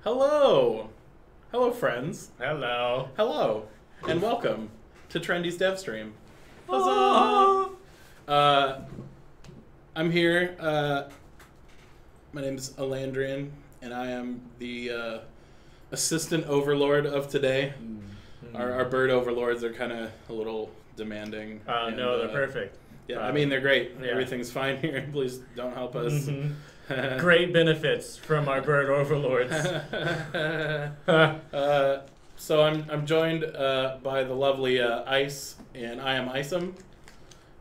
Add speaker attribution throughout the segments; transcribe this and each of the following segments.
Speaker 1: Hello! Hello, friends.
Speaker 2: Hello.
Speaker 1: Hello, and welcome to Trendy's Devstream. Huzzah! I'm here. My name is Alandrian, and I am the assistant overlord of today. Our bird overlords are kind of a little demanding.
Speaker 2: No, they're perfect.
Speaker 1: Yeah, I mean, they're great.
Speaker 2: Yeah.
Speaker 1: Everything's fine here. Please don't help us.
Speaker 2: Great benefits from our bird overlords.
Speaker 1: So I'm joined by the lovely Ice, and I am Ice'em,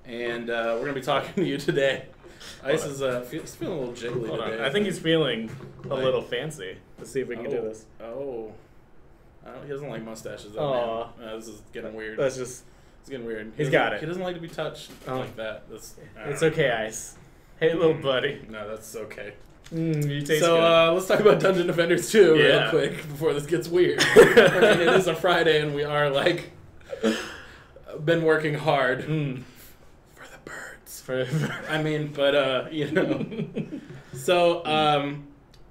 Speaker 1: and we're gonna be talking to you today. Ice is he's feeling a little jiggly today.
Speaker 2: I think he's feeling a little fancy. Let's see if we can do this.
Speaker 1: Oh, he doesn't like mustaches.
Speaker 2: Aw.
Speaker 1: Man. This is getting weird.
Speaker 2: Let's just.
Speaker 1: It's getting weird.
Speaker 2: He's got it.
Speaker 1: He doesn't like to be touched like that.
Speaker 2: It's okay, Ice. Hey, little buddy.
Speaker 1: No, that's okay.
Speaker 2: You taste
Speaker 1: So
Speaker 2: good.
Speaker 1: let's talk about Dungeon Defenders 2 real quick before this gets weird. It is a Friday and we are like been working hard for the birds. I mean, but you know. So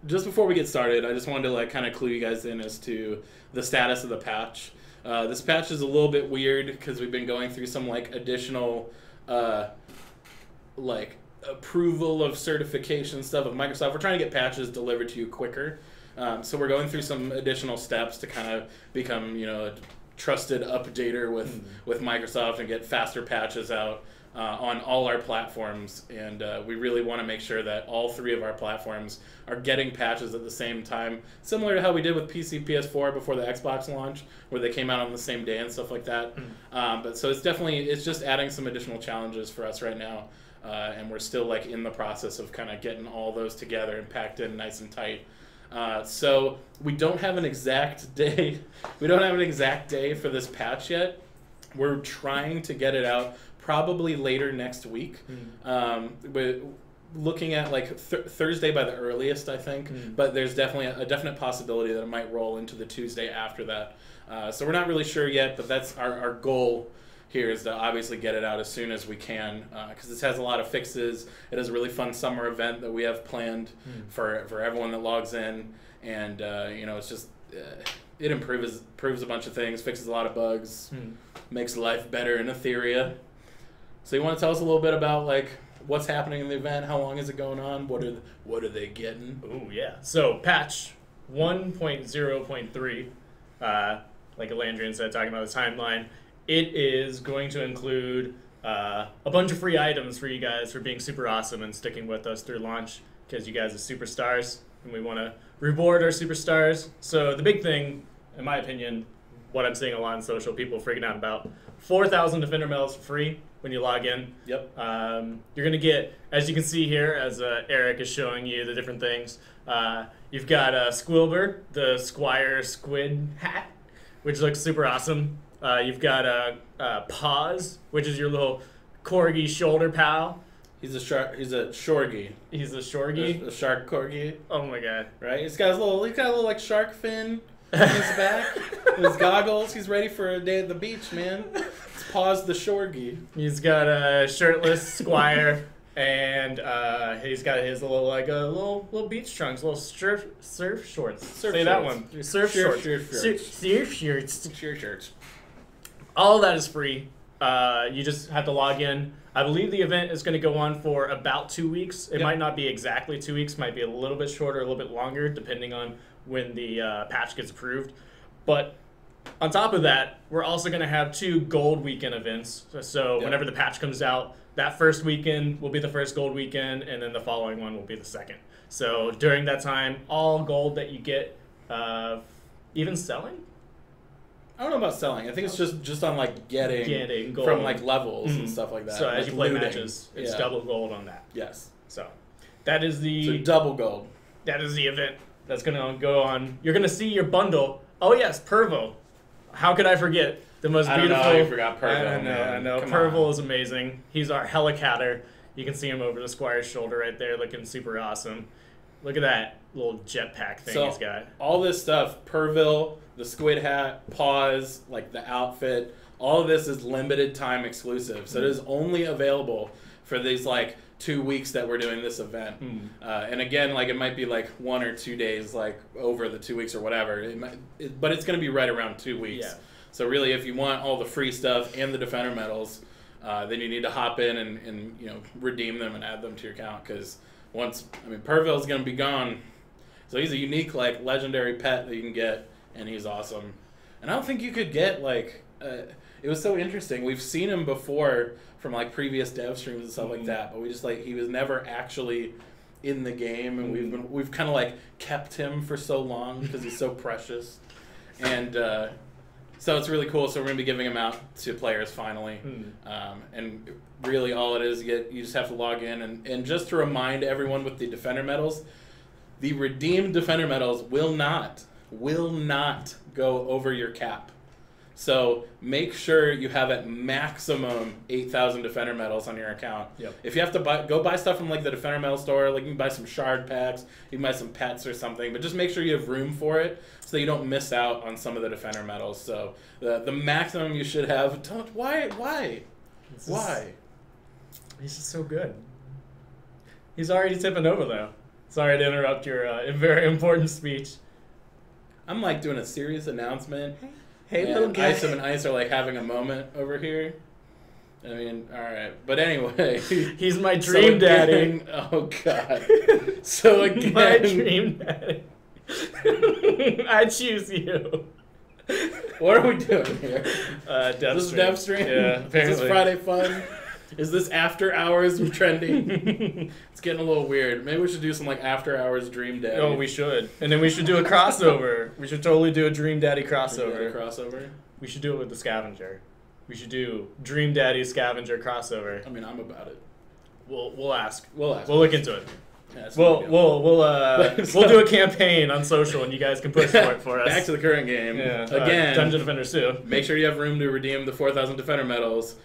Speaker 1: just before we get started, I just wanted to like kind of clue you guys in as to the status of the patch. This patch is a little bit weird because we've been going through some like additional like approval of certification stuff with Microsoft. We're trying to get patches delivered to you quicker. So we're going through some additional steps to kind of become, you know, a trusted updater with Microsoft and get faster patches out on all our platforms. And we really want to make sure that all three of our platforms are getting patches at the same time, similar to how we did with PC, PS4 before the Xbox launch, where they came out on the same day and stuff like that. But so it's just adding some additional challenges for us right now. And we're still like in the process of kind of getting all those together and packed in nice and tight. So we don't have an exact day. We don't have an exact day for this patch yet. We're trying to get it out probably later next week. But looking at like Thursday by the earliest, I think. But there's definitely a definite possibility that it might roll into the Tuesday after that. So we're not really sure yet, but that's our goal here is to obviously get it out as soon as we can, because this has a lot of fixes. It is a really fun summer event that we have planned for everyone that logs in, and you know, it's just it improves a bunch of things, fixes a lot of bugs, makes life better in Etheria. So you want to tell us a little bit about like what's happening in the event? How long is it going on? What are they getting?
Speaker 2: Oh yeah. So patch 1.0.3, like Alandrian said, talking about the timeline. It is going to include a bunch of free items for you guys for being super awesome and sticking with us through launch, because you guys are superstars and we want to reward our superstars. So the big thing, in my opinion, what I'm seeing a lot on social, people freaking out about, 4,000 Defender medals for free when you log in.
Speaker 1: Yep.
Speaker 2: You're going to get, as you can see here, as Eric is showing you the different things, you've got Squilber, the Squire Squid hat, which looks super awesome. You've got Paws, which is your little corgi shoulder pal.
Speaker 1: He's a shark. He's a shorgi.
Speaker 2: He's a shorgi.
Speaker 1: A shark corgi.
Speaker 2: Oh my god!
Speaker 1: Right. He's got a little like shark fin on his back. His goggles. He's ready for a day at the beach, man. It's Paws the shorgi.
Speaker 2: He's got a shirtless Squire, and he's got his little beach trunks, little surf shorts. Say that one. Surf shorts. Surf shorts. All of that is free. You just have to log in. I believe the event is going to go on for about 2 weeks. It might not be exactly 2 weeks. Might be a little bit shorter, a little bit longer, depending on when the patch gets approved. But on top of that, we're also going to have 2 gold weekend events. So whenever the patch comes out, that first weekend will be the first gold weekend, and then the following one will be the second. So during that time, all gold that you get, even selling?
Speaker 1: I don't know about selling. I think it's just on like getting
Speaker 2: gold
Speaker 1: from like levels and stuff like that.
Speaker 2: So as
Speaker 1: like
Speaker 2: you play
Speaker 1: looting.
Speaker 2: matches, it's double gold on that.
Speaker 1: Yes.
Speaker 2: So that is
Speaker 1: So double gold.
Speaker 2: That is the event that's gonna go on. You're gonna see your bundle. Oh yes, Pervo. How could I forget the most beautiful?
Speaker 1: I don't know how you forgot Pervo.
Speaker 2: I know. Pervo is amazing. He's our helicatter. You can see him over the Squire's shoulder right there, looking super awesome. Look at that little jetpack thing he's got.
Speaker 1: All this stuff, Perville, the squid hat, Paws, like the outfit, all of this is limited time exclusive. So it is only available for these like 2 weeks that we're doing this event. And again, like it might be like 1 or 2 days, like over the 2 weeks or whatever. But it's going to be right around 2 weeks. Yeah. So really, if you want all the free stuff and the Defender medals, then you need to hop in and you know, redeem them and add them to your account, because Perville's going to be gone. So he's a unique, like, legendary pet that you can get, and he's awesome. And I don't think you could get, like, it was so interesting. We've seen him before from, like, previous Devstreams and stuff like that, but we just, like, he was never actually in the game, and we've kind of, like, kept him for so long because he's so precious. And so it's really cool. So we're going to be giving him out to players finally. And really all it is, you just have to log in. And just to remind everyone with the Defender medals, the redeemed Defender medals will not go over your cap. So make sure you have at maximum 8,000 Defender medals on your account. Yep. If you have to go buy stuff from like the Defender medal store, like you can buy some shard packs, you can buy some pets or something, but just make sure you have room for it so you don't miss out on some of the Defender medals. So the maximum you should have. Why?
Speaker 2: He's just so good. He's already tipping over though. Sorry to interrupt your very important speech.
Speaker 1: I'm like doing a serious announcement.
Speaker 2: Hey, little guy.
Speaker 1: Ice and Ice are like having a moment over here. I mean, all right. But anyway.
Speaker 2: He's my dream daddy.
Speaker 1: Oh, God. So again.
Speaker 2: My dream daddy. I choose you.
Speaker 1: What are we doing here?
Speaker 2: Devstream.
Speaker 1: This is Devstream?
Speaker 2: Yeah, apparently.
Speaker 1: Is this Friday fun? Is this after hours with Trendy? It's getting a little weird. Maybe we should do some like after hours Dream Daddy.
Speaker 2: Oh, we should. And then we should do a crossover. We should totally do a Dream Daddy crossover. We should do it with the Scavenger. We should do Dream Daddy Scavenger crossover.
Speaker 1: I mean, I'm about it.
Speaker 2: We'll ask.
Speaker 1: We'll ask.
Speaker 2: We'll look into it. Yeah, we'll do a campaign on social, and you guys can push for it for us.
Speaker 1: Back to the current game.
Speaker 2: Yeah.
Speaker 1: Again,
Speaker 2: Dungeon Defenders 2.
Speaker 1: Make sure you have room to redeem the 4,000 Defender medals.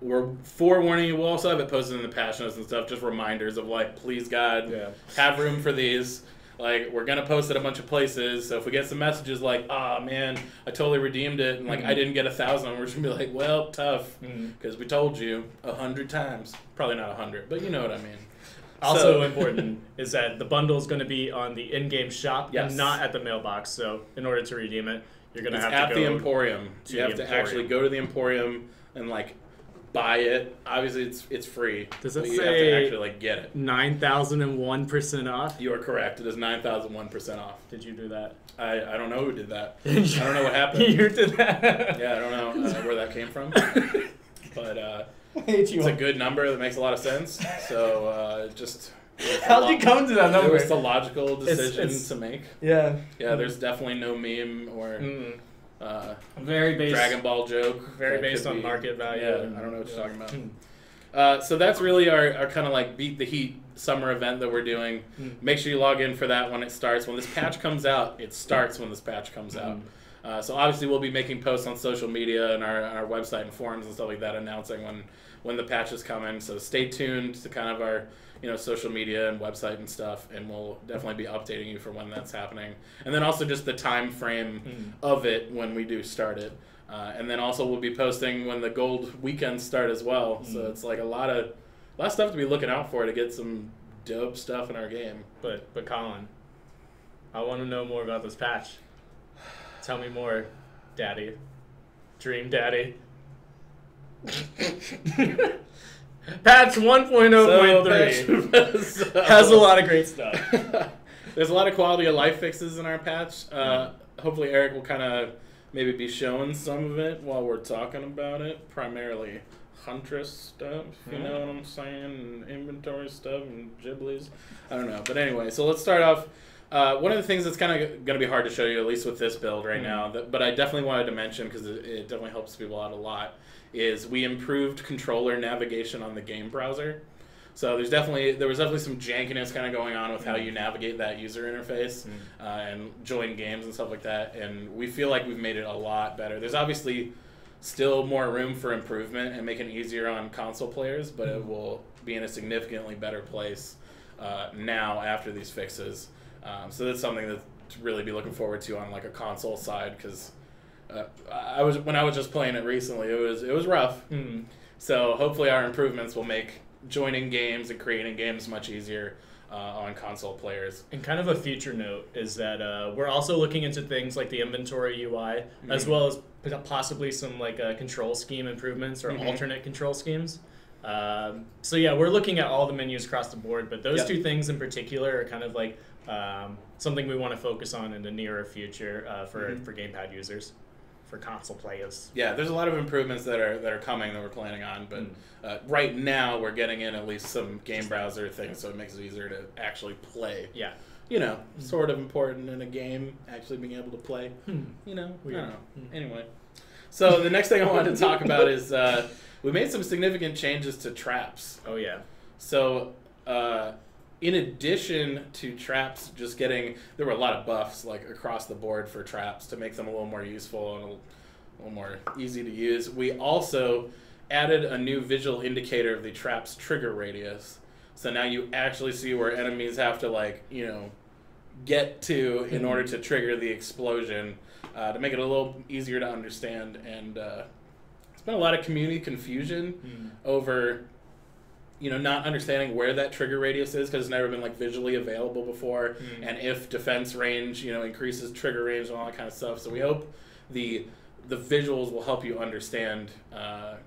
Speaker 1: We're forewarning you. We'll also have it posted in the patch notes and stuff. Just reminders of like, please God, have room for these. Like, we're gonna post it a bunch of places. So if we get some messages like, "Ah, man, I totally redeemed it," and like I didn't get 1,000, we're just gonna be like, "Well, tough," because we told you 100 times. Probably not 100, but you know what I mean.
Speaker 2: Also important is that the bundle is going to be on the in-game shop and not at the mailbox. So in order to redeem it, you're going to have to go
Speaker 1: at the Emporium. You have to actually go to the Emporium and like buy it. Obviously, it's free.
Speaker 2: Does it say
Speaker 1: you have to actually like get it?
Speaker 2: 9,001% off?
Speaker 1: You are correct. It is 9,001% off.
Speaker 2: Did you do that?
Speaker 1: I don't know who did that. I don't know what happened.
Speaker 2: You did that?
Speaker 1: Yeah, I don't know where that came from. But
Speaker 2: it's
Speaker 1: a good number that makes a lot of sense. So
Speaker 2: how'd you come to that number?
Speaker 1: It was the logical decision to make.
Speaker 2: Yeah.
Speaker 1: Yeah, there's definitely no meme or
Speaker 2: very based
Speaker 1: Dragon Ball joke.
Speaker 2: Very based on market value.
Speaker 1: Yeah, I don't know what you're talking about. So that's really our kind of like beat the heat summer event that we're doing. Make sure you log in for that when it starts. When this patch comes out, it starts when this patch comes out. So obviously we'll be making posts on social media and our website and forums and stuff like that announcing when the patch is coming. So stay tuned to kind of our social media and website and stuff, and we'll definitely be updating you for when that's happening. And then also just the time frame of it when we do start it. And then also we'll be posting when the gold weekends start as well. So it's like a lot of stuff to be looking out for to get some dope stuff in our game.
Speaker 2: But Colin, I want to know more about this patch. Tell me more, Daddy. Dream Daddy. Patch 1.0.3 has a lot of great stuff.
Speaker 1: There's a lot of quality of life fixes in our patch. Hopefully Eric will kind of maybe be showing some of it while we're talking about it. Primarily Huntress stuff, you know what I'm saying, and inventory stuff and Ghiblies. I don't know. But anyway, so let's start off. One of the things that's kind of going to be hard to show you, at least with this build right now, but I definitely wanted to mention because it definitely helps people out a lot, is we improved controller navigation on the game browser. So there was definitely some jankiness kind of going on with how you navigate that user interface and join games and stuff like that, and we feel like we've made it a lot better. There's obviously still more room for improvement and making it easier on console players, but it will be in a significantly better place now after these fixes. So that's something to really be looking forward to on like a console side, because when I was just playing it recently, it was rough. So hopefully our improvements will make joining games and creating games much easier on console players.
Speaker 2: And kind of a future note is that we're also looking into things like the inventory UI, as well as possibly some like control scheme improvements or alternate control schemes. So yeah, we're looking at all the menus across the board, but those two things in particular are kind of like something we want to focus on in the nearer future for gamepad users, for console players.
Speaker 1: Yeah, there's a lot of improvements that are coming that we're planning on, but right now we're getting in at least some game browser things, so it makes it easier to actually play.
Speaker 2: Yeah.
Speaker 1: You know, sort of important in a game, actually being able to play. You know, I don't know. Anyway, so the next thing I wanted to talk about is we made some significant changes to traps.
Speaker 2: Oh, yeah.
Speaker 1: So in addition to traps just getting, there were a lot of buffs like across the board for traps to make them a little more useful and a little more easy to use. We also added a new visual indicator of the trap's trigger radius. So now you actually see where enemies have to, like, you know, get to in order to trigger the explosion to make it a little easier to understand. And it's been a lot of community confusion over, you know, not understanding where that trigger radius is because it's never been like visually available before, and if defense range, you know, increases trigger range and all that kind of stuff. So we hope the visuals will help you understand,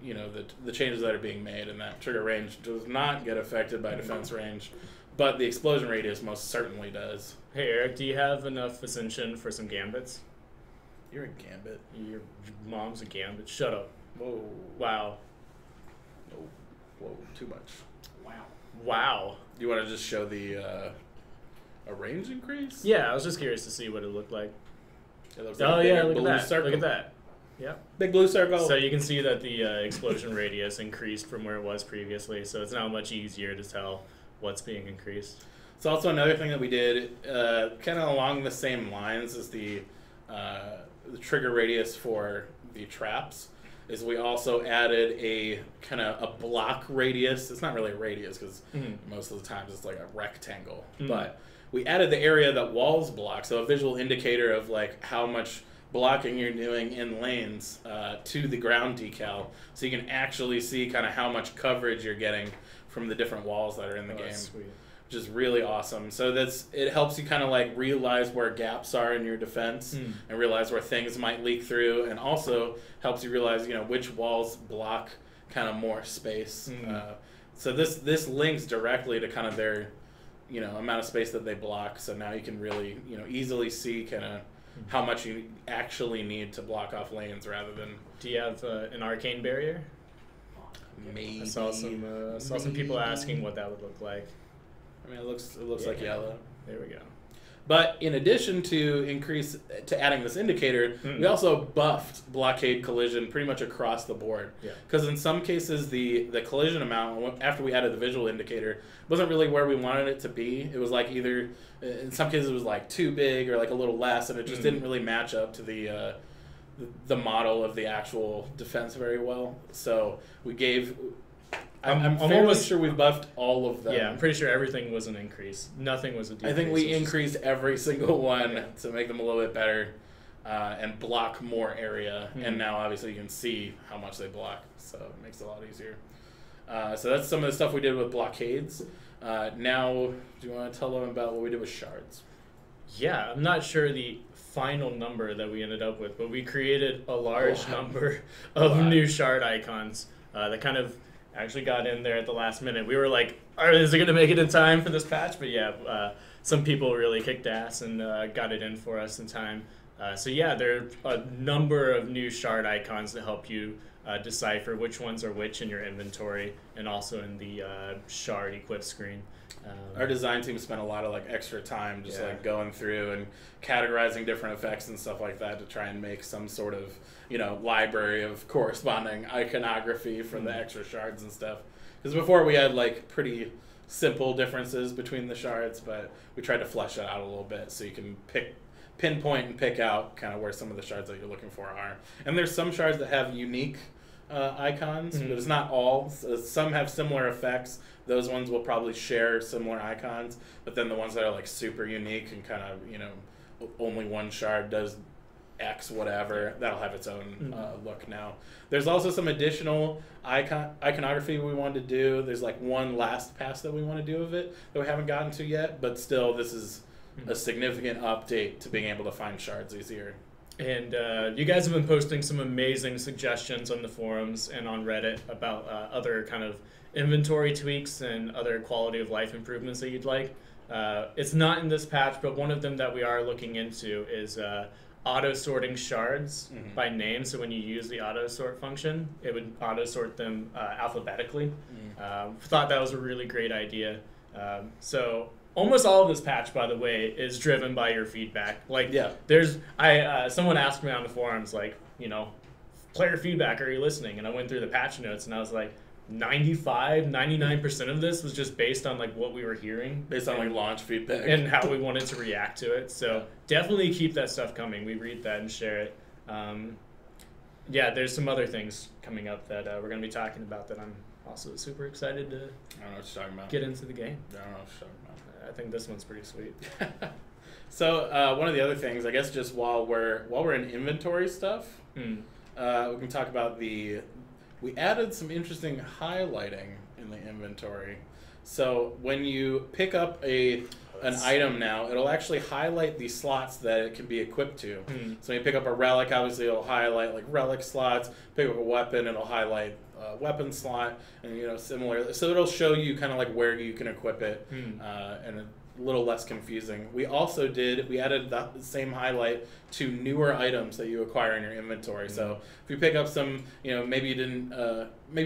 Speaker 1: you know, the changes that are being made, and that trigger range does not get affected by defense range, but the explosion radius most certainly does.
Speaker 2: Hey Eric, do you have enough ascension for some gambits?
Speaker 1: You're a gambit.
Speaker 2: Your mom's a gambit. Shut up.
Speaker 1: Whoa.
Speaker 2: Wow.
Speaker 1: Oh. Whoa, too much.
Speaker 2: Wow.
Speaker 1: Do you want to just show the a range increase?
Speaker 2: Yeah, I was just curious to see what it looked like.
Speaker 1: It looks like a
Speaker 2: look
Speaker 1: blue
Speaker 2: at that.
Speaker 1: circle.
Speaker 2: Look at that. Yep.
Speaker 1: Big blue circle.
Speaker 2: So you can see that the explosion radius increased from where it was previously, so it's now much easier to tell what's being increased.
Speaker 1: It's also another thing that we did, kind of along the same lines as the trigger radius for the traps, is we also added a kind of a block radius. It's not really a radius because most of the times it's like a rectangle, but we added the area that walls block, so a visual indicator of like how much blocking you're doing in lanes to the ground decal, so you can actually see kind of how much coverage you're getting from the different walls that are in the game.
Speaker 2: Sweet.
Speaker 1: Which is really awesome. So it helps you kind of like realize where gaps are in your defense and realize where things might leak through, and also helps you realize, you know, which walls block kind of more space. So this links directly to kind of their, you know, amount of space that they block. So now you can really, you know, easily see kind of how much you actually need to block off lanes rather than.
Speaker 2: Do you have an arcane barrier?
Speaker 1: Maybe.
Speaker 2: I saw some people asking what that would look like.
Speaker 1: I mean, it looks like yellow.
Speaker 2: There we go.
Speaker 1: But in addition to adding this indicator, we also buffed blockade collision pretty much across the board. Because in some cases, the collision amount, after we added the visual indicator, wasn't really where we wanted it to be. It was like either, in some cases, it was like too big or like a little less, and it just didn't really match up to the model of the actual defense very well. So we gave. I'm almost sure we buffed all of them.
Speaker 2: Yeah, I'm pretty sure everything was an increase. Nothing was a decrease.
Speaker 1: I think we increased every single one to make them a little bit better and block more area. And now, obviously, you can see how much they block, so it makes it a lot easier. So that's some of the stuff we did with blockades. Now, do you want to tell them about what we did with shards?
Speaker 2: Yeah, I'm not sure the final number that we ended up with, but we created a large number of new shard icons that kind of actually got in there at the last minute. We were like, is it going to make it in time for this patch? But yeah, some people really kicked ass and got it in for us in time. So yeah, there are a number of new shard icons to help you decipher which ones are which in your inventory and also in the shard equip screen.
Speaker 1: Our design team spent a lot of like extra time just like going through and categorizing different effects and stuff like that to try and make some sort of, you know, library of corresponding iconography for the extra shards and stuff. Because before we had like pretty simple differences between the shards, but we tried to flesh it out a little bit so you can pinpoint and pick out kind of where some of the shards that you're looking for are. And there's some shards that have unique icons, but it's not all. Some have similar effects. Those ones will probably share similar icons, but then the ones that are like super unique and kind of, you know, only one shard does X whatever, that'll have its own look now. There's also some additional iconography we wanted to do. There's like one last pass that we want to do of it that we haven't gotten to yet, but still this is a significant update to being able to find shards easier.
Speaker 2: And you guys have been posting some amazing suggestions on the forums and on Reddit about other kind of inventory tweaks and other quality of life improvements that you'd like. It's not in this patch, but one of them that we are looking into is auto-sorting shards by name. So when you use the auto-sort function, it would auto-sort them alphabetically. Thought that was a really great idea. So almost all of this patch, by the way, is driven by your feedback. Like, there's someone asked me on the forums, like, you know, player feedback, are you listening? And I went through the patch notes, and I was like, 99% of this was just based on like what we were hearing,
Speaker 1: based on like launch feedback
Speaker 2: and how we wanted to react to it. So definitely keep that stuff coming. We read that and share it. There's some other things coming up that we're going to be talking about that I'm also super excited to
Speaker 1: I don't know what you're talking about.
Speaker 2: Get into the game.
Speaker 1: I don't know what you're talking about.
Speaker 2: I think this one's pretty sweet.
Speaker 1: So one of the other things, I guess, just while we're in inventory stuff, we can talk about we added some interesting highlighting in the inventory. So when you pick up an item now, it'll actually highlight the slots that it can be equipped to. So when you pick up a relic, obviously it'll highlight like relic slots. Pick up a weapon, it'll highlight a weapon slot, and you know, similar. So it'll show you kind of like where you can equip it, and a little less confusing. We added the same highlight to newer items that you acquire in your inventory. So if you pick up some, you know, maybe you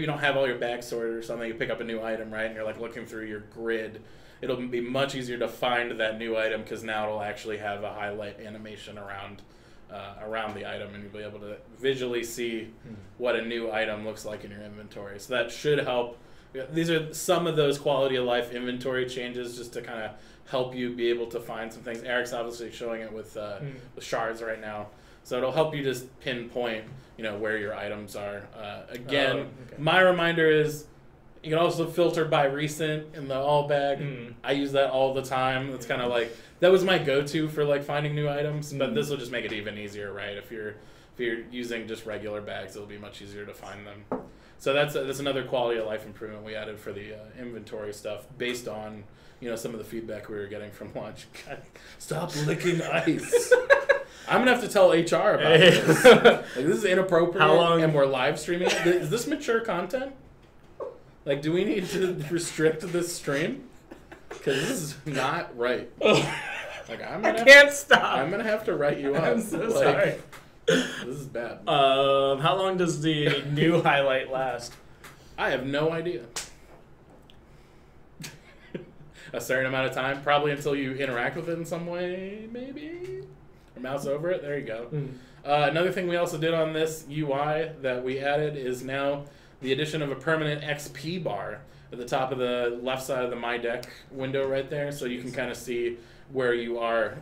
Speaker 1: don't have all your bags sorted or something, you pick up a new item, right, and you're like looking through your grid, it'll be much easier to find that new item because now it'll actually have a highlight animation around the item, and you'll be able to visually see what a new item looks like in your inventory. So that should help. These are some of those quality of life inventory changes just to kind of help you be able to find some things. Eric's obviously showing it with shards right now. So it'll help you just pinpoint, you know, where your items are. My reminder is you can also filter by recent in the all bag. I use that all the time. That's kind of like, that was my go-to for like finding new items, but this will just make it even easier, right? If you're using just regular bags, it'll be much easier to find them. So that's another quality of life improvement we added for the inventory stuff based on, you know, some of the feedback we were getting from launch. God, stop licking ice. I'm gonna have to tell HR about this. Like, this is inappropriate.
Speaker 2: How long?
Speaker 1: And we're live streaming. Is this mature content? Like, do we need to restrict this stream? Because this is not right. Like, I
Speaker 2: can't stop.
Speaker 1: I'm gonna have to write you up.
Speaker 2: I'm so sorry.
Speaker 1: This is bad.
Speaker 2: How long does the new highlight last?
Speaker 1: I have no idea. A certain amount of time, probably until you interact with it in some way, maybe? Or mouse over it. There you go. Another thing we also did on this UI that we added is now the addition of a permanent XP bar at the top of the left side of the My Deck window right there, so you can kind of see where you are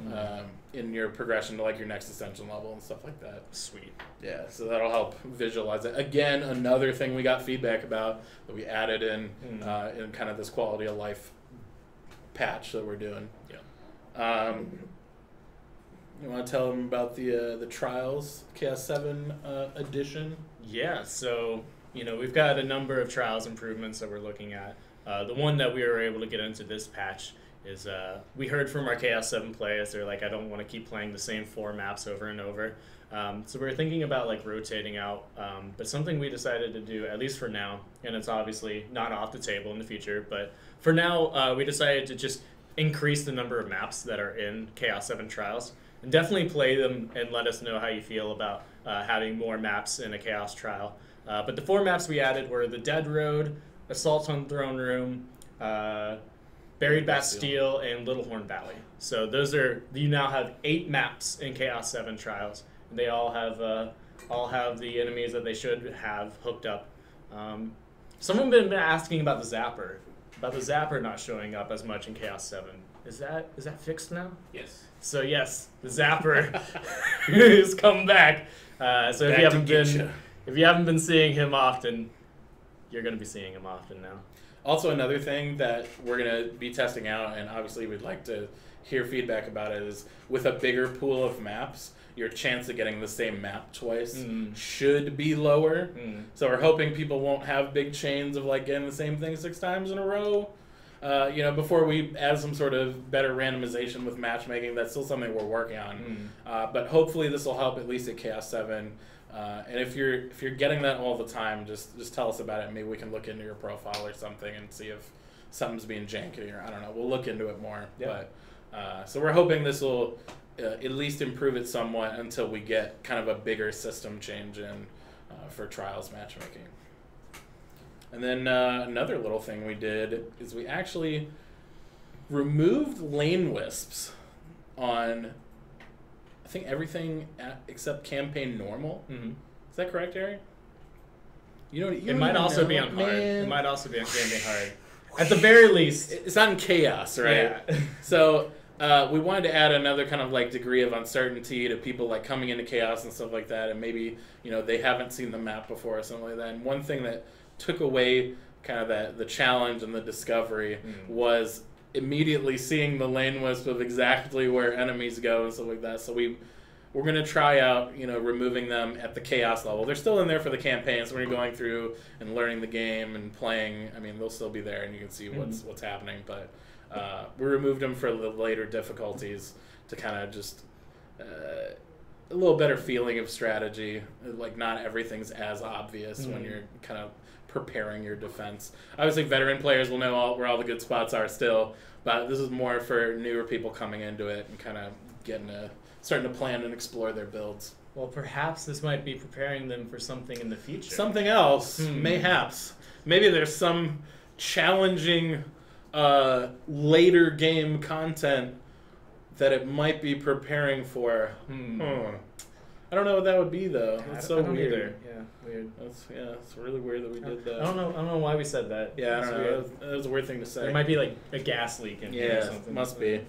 Speaker 1: in your progression to like your next ascension level and stuff like that.
Speaker 2: Sweet. Yeah,
Speaker 1: so that'll help visualize it. Again, another thing we got feedback about that we added in kind of this quality of life patch that we're doing. Yeah. You want to tell them about the Trials Chaos 7 edition?
Speaker 2: Yeah, so you know, we've got a number of Trials improvements that we're looking at. The one that we were able to get into this patch is we heard from our Chaos 7 players. They're like, I don't want to keep playing the same 4 maps over and over. So we're thinking about like rotating out, but something we decided to do, at least for now, and it's obviously not off the table in the future, but for now, we decided to just increase the number of maps that are in Chaos 7 Trials, and definitely play them and let us know how you feel about having more maps in a Chaos Trial. But the 4 maps we added were the Dead Road, Assault on Throne Room, Buried Bastille, and Little Horn Valley. So those are, you now have 8 maps in Chaos 7 Trials. And they all have the enemies that they should have hooked up. Someone been asking about the Zapper not showing up as much in Chaos 7. Is that fixed now?
Speaker 1: Yes.
Speaker 2: So yes, the Zapper has come back. So if you haven't been seeing him often, you're going to be seeing him often now.
Speaker 1: Also, another thing that we're going to be testing out, and obviously we'd like to hear feedback about it, is with a bigger pool of maps, your chance of getting the same map twice should be lower. So we're hoping people won't have big chains of like getting the same thing 6 times in a row. Before we add some sort of better randomization with matchmaking, that's still something we're working on. But hopefully this will help at least at Chaos 7. And if you're getting that all the time, just tell us about it. Maybe we can look into your profile or something and see if something's being janky, or I don't know. We'll look into it more. Yeah. But so we're hoping this will at least improve it somewhat until we get kind of a bigger system change in for Trials matchmaking. And then another little thing we did is we actually removed lane wisps on, I think, everything except campaign normal. Is that correct, Ari?
Speaker 2: It might also be on hard. It might also be on campaign hard. At the very least,
Speaker 1: it's not in chaos, right? Yeah. So we wanted to add another kind of like degree of uncertainty to people like coming into chaos and stuff like that, and maybe they haven't seen the map before or something like that. And one thing that took away kind of the challenge and the discovery was immediately seeing the lane wisp of exactly where enemies go and stuff like that. So we're going to try out, removing them at the chaos level. They're still in there for the campaign, so when you're going through and learning the game and playing, I mean, they'll still be there and you can see what's happening. But we removed them for the later difficulties to kind of just a little better feeling of strategy. Like, not everything's as obvious when you're kind of preparing your defense. Obviously, veteran players will know where all the good spots are still, but this is more for newer people coming into it and kind of starting to plan and explore their builds.
Speaker 2: Well, perhaps this might be preparing them for something in the future.
Speaker 1: Something else, mayhaps. Maybe there's some challenging later game content that it might be preparing for. I don't know what that would be, though. It's so weird.
Speaker 2: Either. Yeah, weird.
Speaker 1: It's really weird that we did that.
Speaker 2: I don't know why we said that.
Speaker 1: Yeah, I don't know. That was a weird thing to say.
Speaker 2: There might be like a gas leak in here or something.
Speaker 1: Must be.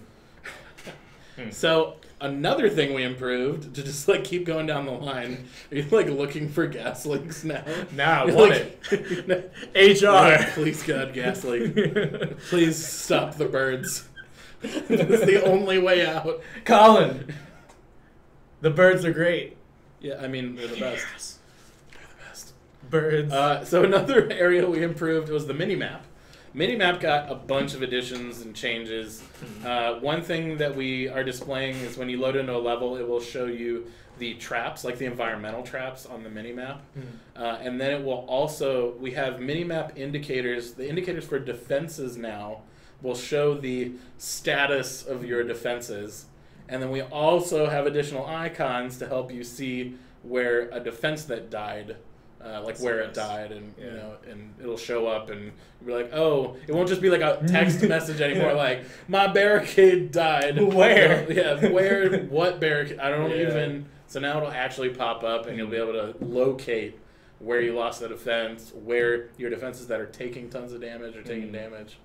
Speaker 1: So another thing we improved to just like keep going down the line. Are you like looking for gas leaks now?
Speaker 2: Now I want it. HR.
Speaker 1: Please God, gas leak. Please stop the birds. It's the only way out.
Speaker 2: Colin. The birds are great.
Speaker 1: Yeah, I mean, they're the best. Yes. They're the best.
Speaker 2: Birds.
Speaker 1: So another area we improved was the Minimap. Minimap got a bunch of additions and changes. One thing that we are displaying is when you load into a level, it will show you the traps, like the environmental traps on the Minimap. And then it will also, we have Minimap indicators. The indicators for defenses now will show the status of your defenses. And then we also have additional icons to help you see where a defense that died, where it died, and and it'll show up, and you'll be like, oh, it won't just be like a text message anymore, like my barricade died.
Speaker 2: Where?
Speaker 1: Where? What barricade? I don't even. So now it'll actually pop up, and you'll be able to locate where you lost the defense, where your defenses that are taking tons of damage are taking damage.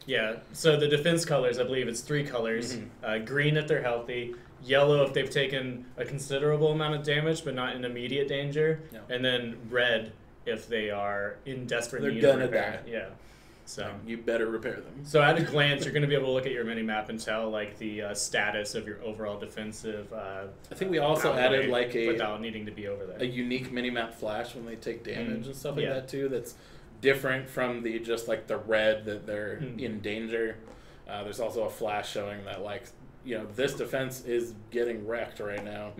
Speaker 2: Yeah, so the defense colors, I believe it's 3 colors. Green if they're healthy, yellow if they've taken a considerable amount of damage but not in immediate danger, and then red if they are in desperate need of repair.
Speaker 1: Die.
Speaker 2: So
Speaker 1: you better repair them.
Speaker 2: So at a glance, you're going to be able to look at your mini-map and tell like the status of your overall defensive.
Speaker 1: I think we also added like
Speaker 2: without needing to be over there.
Speaker 1: A unique mini-map flash when they take damage and stuff like that too. That's different from the just like the red that they're in danger. There's also a flash showing that like this defense is getting wrecked right now.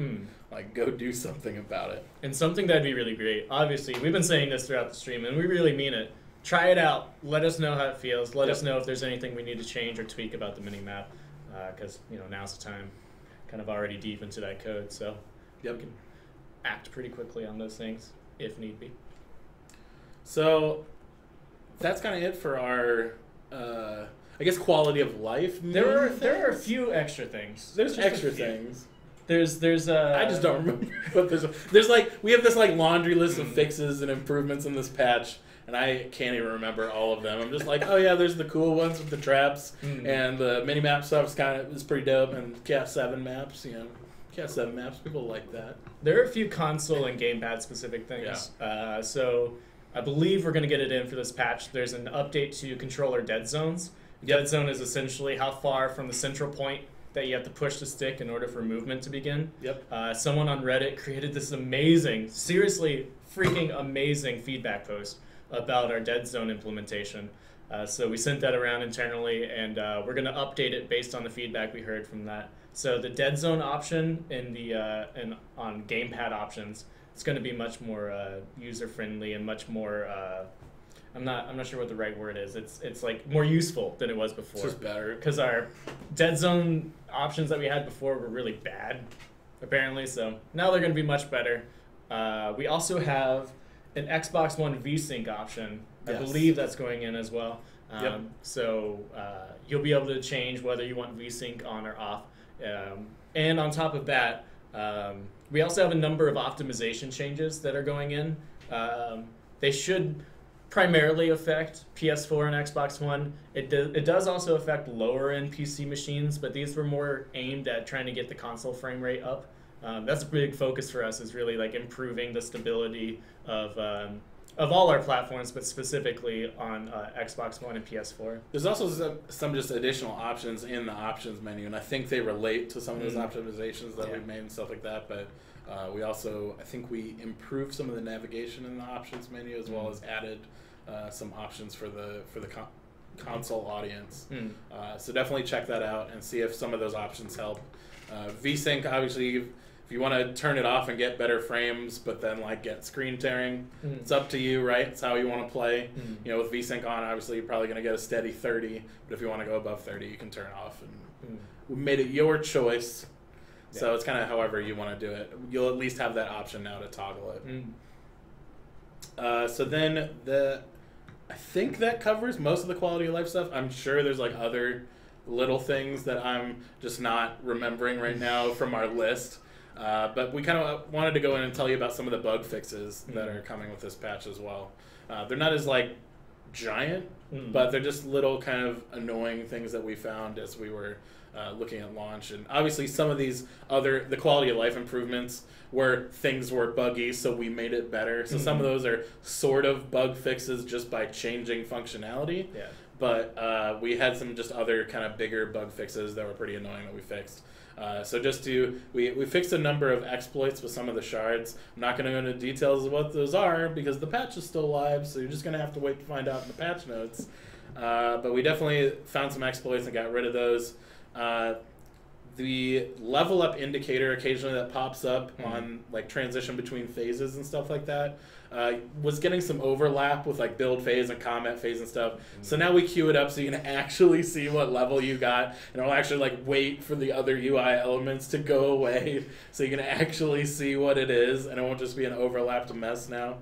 Speaker 1: Like go do something about it.
Speaker 2: And something that'd be really great. Obviously, we've been saying this throughout the stream, and we really mean it. Try it out. Let us know how it feels. Let us know if there's anything we need to change or tweak about the mini map, because now's the time. Kind of already deep into that code, so we can act pretty quickly on those things if need be.
Speaker 1: So that's kind of it for our, I guess, quality of life.
Speaker 2: There are a few extra things.
Speaker 1: There's extra things.
Speaker 2: There's
Speaker 1: I just don't remember. But there's like we have this like laundry list of fixes and improvements in this patch, and I can't even remember all of them. I'm just like, oh yeah, there's the cool ones with the traps, and the mini map stuff is pretty dope, and Cat 7 maps, Cat 7 maps, people like that.
Speaker 2: There are a few console and gamepad specific things. So I believe we're going to get it in for this patch. There's an update to controller dead zones. Dead zone is essentially how far from the central point that you have to push the stick in order for movement to begin.
Speaker 1: Yep.
Speaker 2: Someone on Reddit created this amazing, seriously freaking amazing feedback post about our dead zone implementation. So we sent that around internally, and we're going to update it based on the feedback we heard from that. So the dead zone option in the on gamepad options, it's going to be much more user friendly and much more. I'm not sure what the right word is. It's like more useful than it was before.
Speaker 1: It's just better.
Speaker 2: Because our dead zone options that we had before were really bad, apparently. So now they're going to be much better. We also have an Xbox One VSync option. I believe that's going in as well. So you'll be able to change whether you want VSync on or off. And on top of that, we also have a number of optimization changes that are going in. They should primarily affect PS4 and Xbox One. It does also affect lower-end PC machines, but these were more aimed at trying to get the console frame rate up. That's a big focus for us, is really like improving the stability of all our platforms, but specifically on Xbox One and PS4.
Speaker 1: There's also some just additional options in the options menu, and I think they relate to some of those optimizations that we've made and stuff like that, but we also, I think we improved some of the navigation in the options menu, as well as added some options for the console audience. So definitely check that out and see if some of those options help. VSync, obviously, if you want to turn it off and get better frames, but then like get screen tearing, it's up to you, right? It's how you want to play. You know, with VSync on, obviously you're probably going to get a steady 30, but if you want to go above 30, you can turn it off. And we made it your choice. So it's kind of however you want to do it. You'll at least have that option now to toggle it. So then I think that covers most of the quality of life stuff. I'm sure there's like other little things that I'm just not remembering right now from our list. But we kind of wanted to go in and tell you about some of the bug fixes that are coming with this patch as well. They're not as like giant, but they're just little kind of annoying things that we found as we were looking at launch. And obviously some of these the quality of life improvements where things were buggy, so we made it better. So some of those are sort of bug fixes just by changing functionality. But we had some just other kind of bigger bug fixes that were pretty annoying that we fixed. So we fixed a number of exploits with some of the shards. I'm not going to go into details of what those are because the patch is still live, so you're just going to have to wait to find out in the patch notes. But we definitely found some exploits and got rid of those. The level up indicator occasionally that pops up on like transition between phases and stuff like that was getting some overlap with like build phase and combat phase and stuff. So now we queue it up so you can actually see what level you got, and it'll actually like wait for the other UI elements to go away so you can actually see what it is, and it won't just be an overlapped mess now.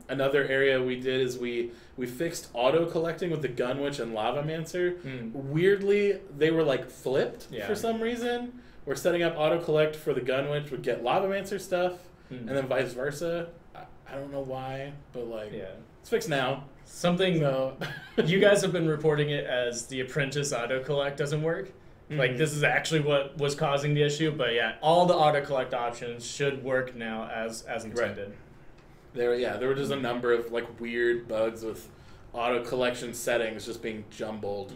Speaker 1: Another area we did is we fixed auto-collecting with the Gunwitch and Lavamancer. Weirdly, they were like flipped for some reason. We're setting up auto-collect for the Gunwitch would get Lavamancer stuff, and then vice versa. I don't know why, but like, it's fixed now.
Speaker 2: You guys have been reporting it as the Apprentice auto-collect doesn't work. Like, this is actually what was causing the issue, but yeah, all the auto-collect options should work now as intended.
Speaker 1: There were just a number of like weird bugs with auto collection settings just being jumbled.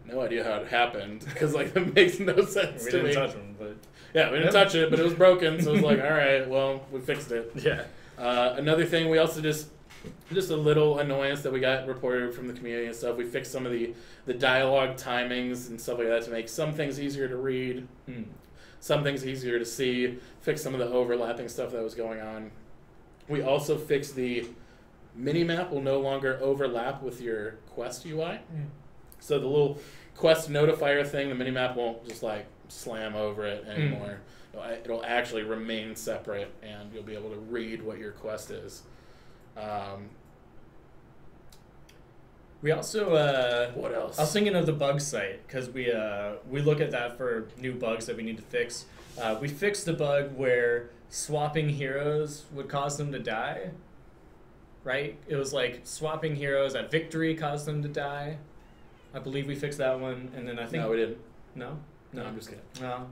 Speaker 1: No idea how it happened because like it makes no sense to me.
Speaker 2: We didn't touch them, but
Speaker 1: we didn't touch it, but it was broken, so it was like, all right, well, we fixed it. Another thing, we also just a little annoyance that we got reported from the community and stuff. We fixed some of the dialogue timings and stuff like that to make some things easier to read, some things easier to see. Fix some of the overlapping stuff that was going on. We also fixed the Minimap will no longer overlap with your Quest UI. So the little Quest notifier thing, the Minimap won't just like slam over it anymore. It'll actually remain separate, and you'll be able to read what your Quest is.
Speaker 2: We also
Speaker 1: what else?
Speaker 2: I was thinking of the bug site because we look at that for new bugs that we need to fix. We fixed the bug where swapping heroes would cause them to die. Right? It was like swapping heroes at victory caused them to die. I believe we fixed that one, and then I think
Speaker 1: no, we didn't.
Speaker 2: No,
Speaker 1: I'm just kidding.
Speaker 2: No,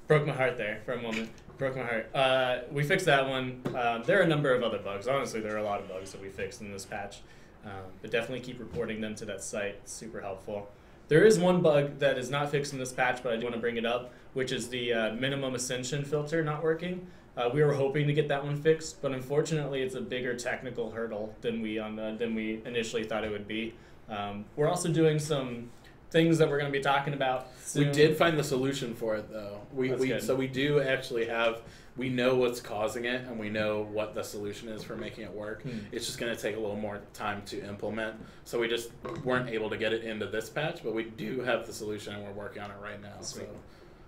Speaker 2: broke my heart there for a moment. Broke my heart. We fixed that one. There are a number of other bugs. Honestly, there are a lot of bugs that we fixed in this patch. But definitely keep reporting them to that site. It's super helpful. There is one bug that is not fixed in this patch, but I do want to bring it up, which is the minimum ascension filter not working. We were hoping to get that one fixed, but unfortunately it's a bigger technical hurdle than we initially thought it would be. We're also doing some things that we're going to be talking about soon.
Speaker 1: We did find the solution for it, though. So we do actually have, we know what's causing it, and we know what the solution is for making it work. It's just going to take a little more time to implement. So we just weren't able to get it into this patch, but we do have the solution, and we're working on it right now. Sweet.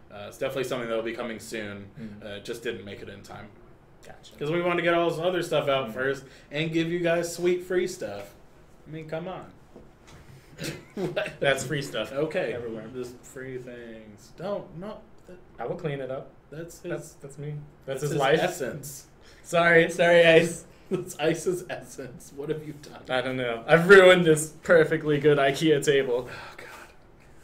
Speaker 1: So it's definitely something that will be coming soon. Just didn't make it in time.
Speaker 2: Gotcha.
Speaker 1: Because we wanted to get all this other stuff out first and give you guys sweet free stuff. I mean, come on.
Speaker 2: That's free stuff.
Speaker 1: Okay.
Speaker 2: Everywhere.
Speaker 1: Just free things.
Speaker 2: I will clean it up.
Speaker 1: That's
Speaker 2: me. That's his
Speaker 1: his
Speaker 2: life.
Speaker 1: essence.
Speaker 2: Sorry, Ice.
Speaker 1: That's Ice's essence. What have you done?
Speaker 2: I don't know. I've ruined this perfectly good IKEA table.
Speaker 1: Oh God.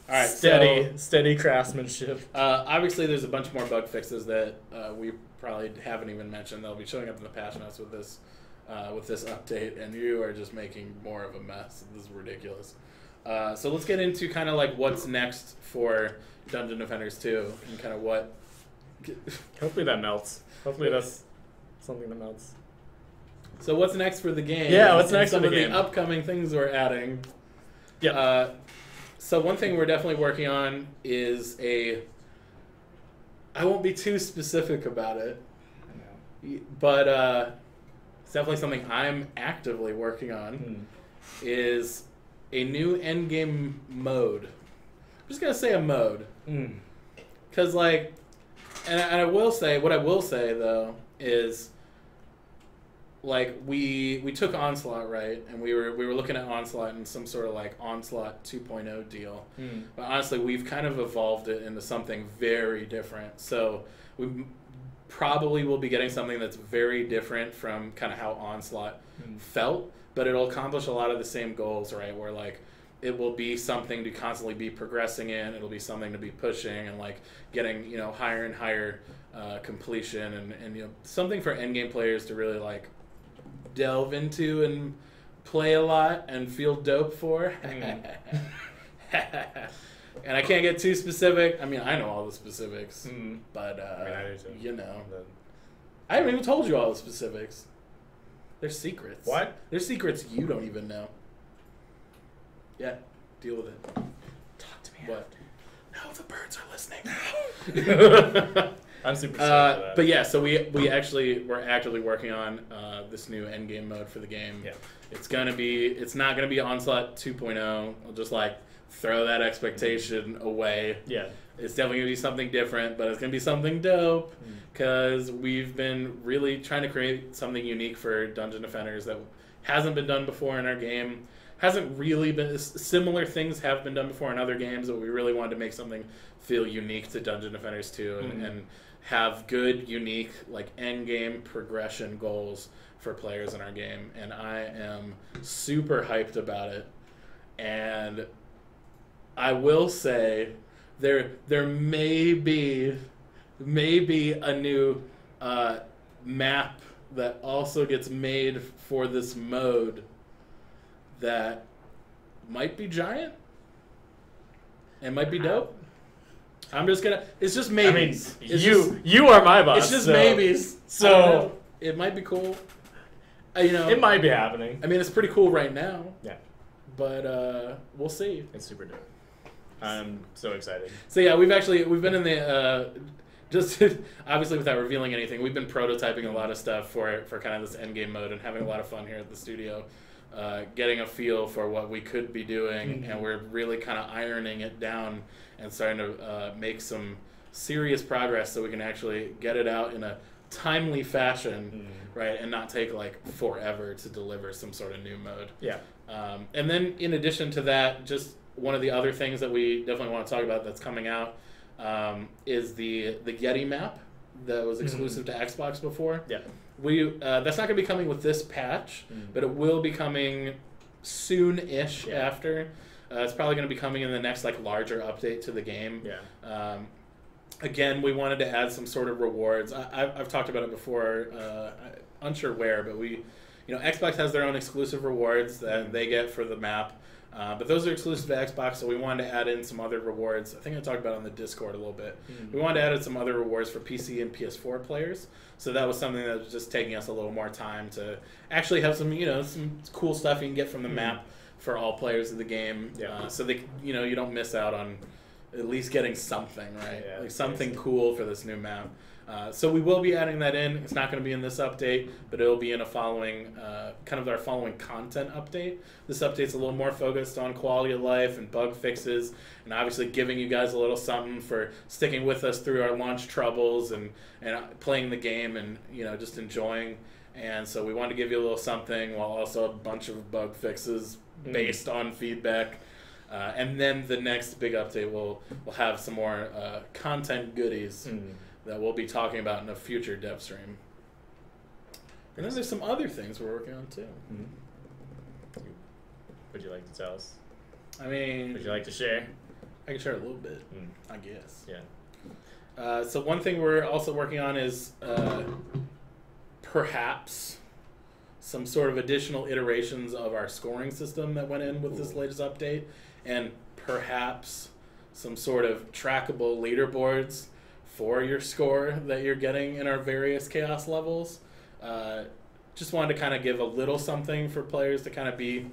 Speaker 1: All right.
Speaker 2: Steady craftsmanship.
Speaker 1: Obviously, there's a bunch more bug fixes that we probably haven't even mentioned. They'll be showing up in the patch notes with this update, and you are just making more of a mess. This is ridiculous. So let's get into kind of like what's next for Dungeon Defenders 2 and kind of what.
Speaker 2: Hopefully that melts. Hopefully that's something that melts.
Speaker 1: So what's next for the game?
Speaker 2: Yeah, what's next
Speaker 1: for
Speaker 2: the
Speaker 1: game?
Speaker 2: game?
Speaker 1: The upcoming things we're adding.
Speaker 2: Yeah.
Speaker 1: So one thing we're definitely working on is I won't be too specific about it, but it's definitely something I'm actively working on. Is a new endgame mode. I'm just gonna say a mode, because like, and I will say what I will say though is, like we took Onslaught, right, and we were looking at Onslaught in some sort of like Onslaught 2.0 deal, but honestly we've kind of evolved it into something very different. So we probably will be getting something that's very different from kind of how Onslaught felt. But it'll accomplish a lot of the same goals, right? Where like it will be something to constantly be progressing in. It'll be something to be pushing and like getting higher and higher completion and something for endgame players to really like delve into and play a lot and feel dope for. And I can't get too specific. I mean, I know all the specifics, but
Speaker 2: I do too.
Speaker 1: I haven't even told you all the specifics. They're secrets.
Speaker 2: What?
Speaker 1: They're secrets you don't even know. Yeah, deal with it.
Speaker 2: Talk to me.
Speaker 1: What? No, the birds are listening.
Speaker 2: I'm super excited for that.
Speaker 1: But yeah, so we're actively working on this new endgame mode for the game.
Speaker 2: Yeah.
Speaker 1: It's not gonna be Onslaught 2.0. I'll just like throw that expectation away.
Speaker 2: Yeah.
Speaker 1: It's definitely going to be something different, but it's going to be something dope because we've been really trying to create something unique for Dungeon Defenders that hasn't been done before in our game. Hasn't really been, similar things have been done before in other games, but we really wanted to make something feel unique to Dungeon Defenders 2 and have good, unique, like end game progression goals for players in our game. And I am super hyped about it. And I will say, there may be a new map that also gets made for this mode that might be giant and might be dope. I'm just gonna. It's just maybes.
Speaker 2: I mean, you are my boss.
Speaker 1: It's just maybes.
Speaker 2: So
Speaker 1: it might be cool.
Speaker 2: It might be happening.
Speaker 1: I mean, it's pretty cool right now.
Speaker 2: Yeah.
Speaker 1: But we'll see.
Speaker 2: It's super dope. I'm so excited.
Speaker 1: So yeah, we've been in the just obviously without revealing anything, we've been prototyping a lot of stuff for kind of this end game mode and having a lot of fun here at the studio, getting a feel for what we could be doing, and we're really kind of ironing it down and starting to make some serious progress so we can actually get it out in a timely fashion, right, and not take like forever to deliver some sort of new mode.
Speaker 2: Yeah.
Speaker 1: And then in addition to that, just one of the other things that we definitely want to talk about that's coming out is the Yeti map that was exclusive to Xbox before.
Speaker 2: Yeah.
Speaker 1: That's not going to be coming with this patch, but it will be coming soon-ish after. It's probably going to be coming in the next like larger update to the game.
Speaker 2: Yeah.
Speaker 1: Again, we wanted to add some sort of rewards. I've talked about it before, unsure where, but we Xbox has their own exclusive rewards that they get for the map. But those are exclusive to Xbox, so we wanted to add in some other rewards. I think I talked about it on the Discord a little bit. We wanted to add in some other rewards for PC and PS4 players. So that was something that was just taking us a little more time to actually have some, some cool stuff you can get from the map for all players of the game. So they, you don't miss out on at least getting something, right?
Speaker 2: Yeah,
Speaker 1: like something cool for this new map. So we will be adding that in. It's not going to be in this update, but it'll be in a following, kind of our following content update. This update's a little more focused on quality of life and bug fixes, and obviously giving you guys a little something for sticking with us through our launch troubles and playing the game and, just enjoying. And so we wanted to give you a little something while also a bunch of bug fixes based on feedback. And then the next big update will have some more content goodies that we'll be talking about in a future Devstream. And then there's some other things we're working on too.
Speaker 2: Would you like to tell us?
Speaker 1: I mean,
Speaker 2: would you like to share?
Speaker 1: I can share a little bit, I guess.
Speaker 2: Yeah.
Speaker 1: So one thing we're also working on is perhaps some sort of additional iterations of our scoring system that went in with this latest update, and perhaps some sort of trackable leaderboards for your score that you're getting in our various chaos levels. Just wanted to kind of give a little something for players to kind of be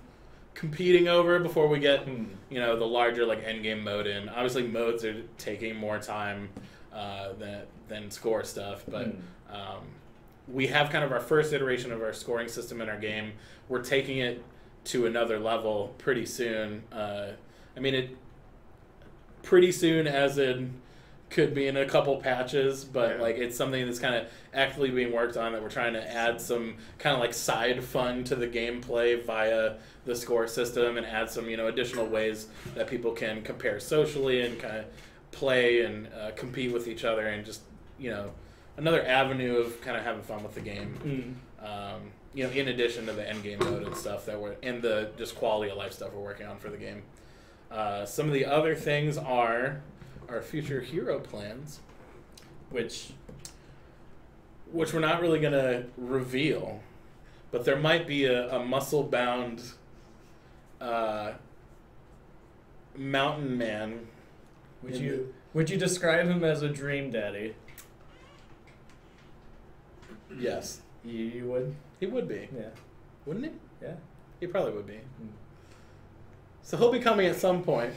Speaker 1: competing over before we get the larger like end game mode in. Obviously modes are taking more time than score stuff, but we have kind of our first iteration of our scoring system in our game. We're taking it to another level pretty soon. Pretty soon as in could be in a couple patches, but like it's something that's kind of actively being worked on, that we're trying to add some kind of like side fun to the gameplay via the score system, and add some additional ways that people can compare socially and kind of play and compete with each other, and just another avenue of kind of having fun with the game. In addition to the end game mode and stuff that we're in, the just quality of life stuff we're working on for the game. Some of the other things are our future hero plans, which we're not really going to reveal, but there might be a muscle-bound mountain man.
Speaker 2: Would you describe him as a dream daddy?
Speaker 1: Yes.
Speaker 2: You would?
Speaker 1: He would be.
Speaker 2: Yeah.
Speaker 1: Wouldn't he?
Speaker 2: Yeah.
Speaker 1: He probably would be. So he'll be coming at some point.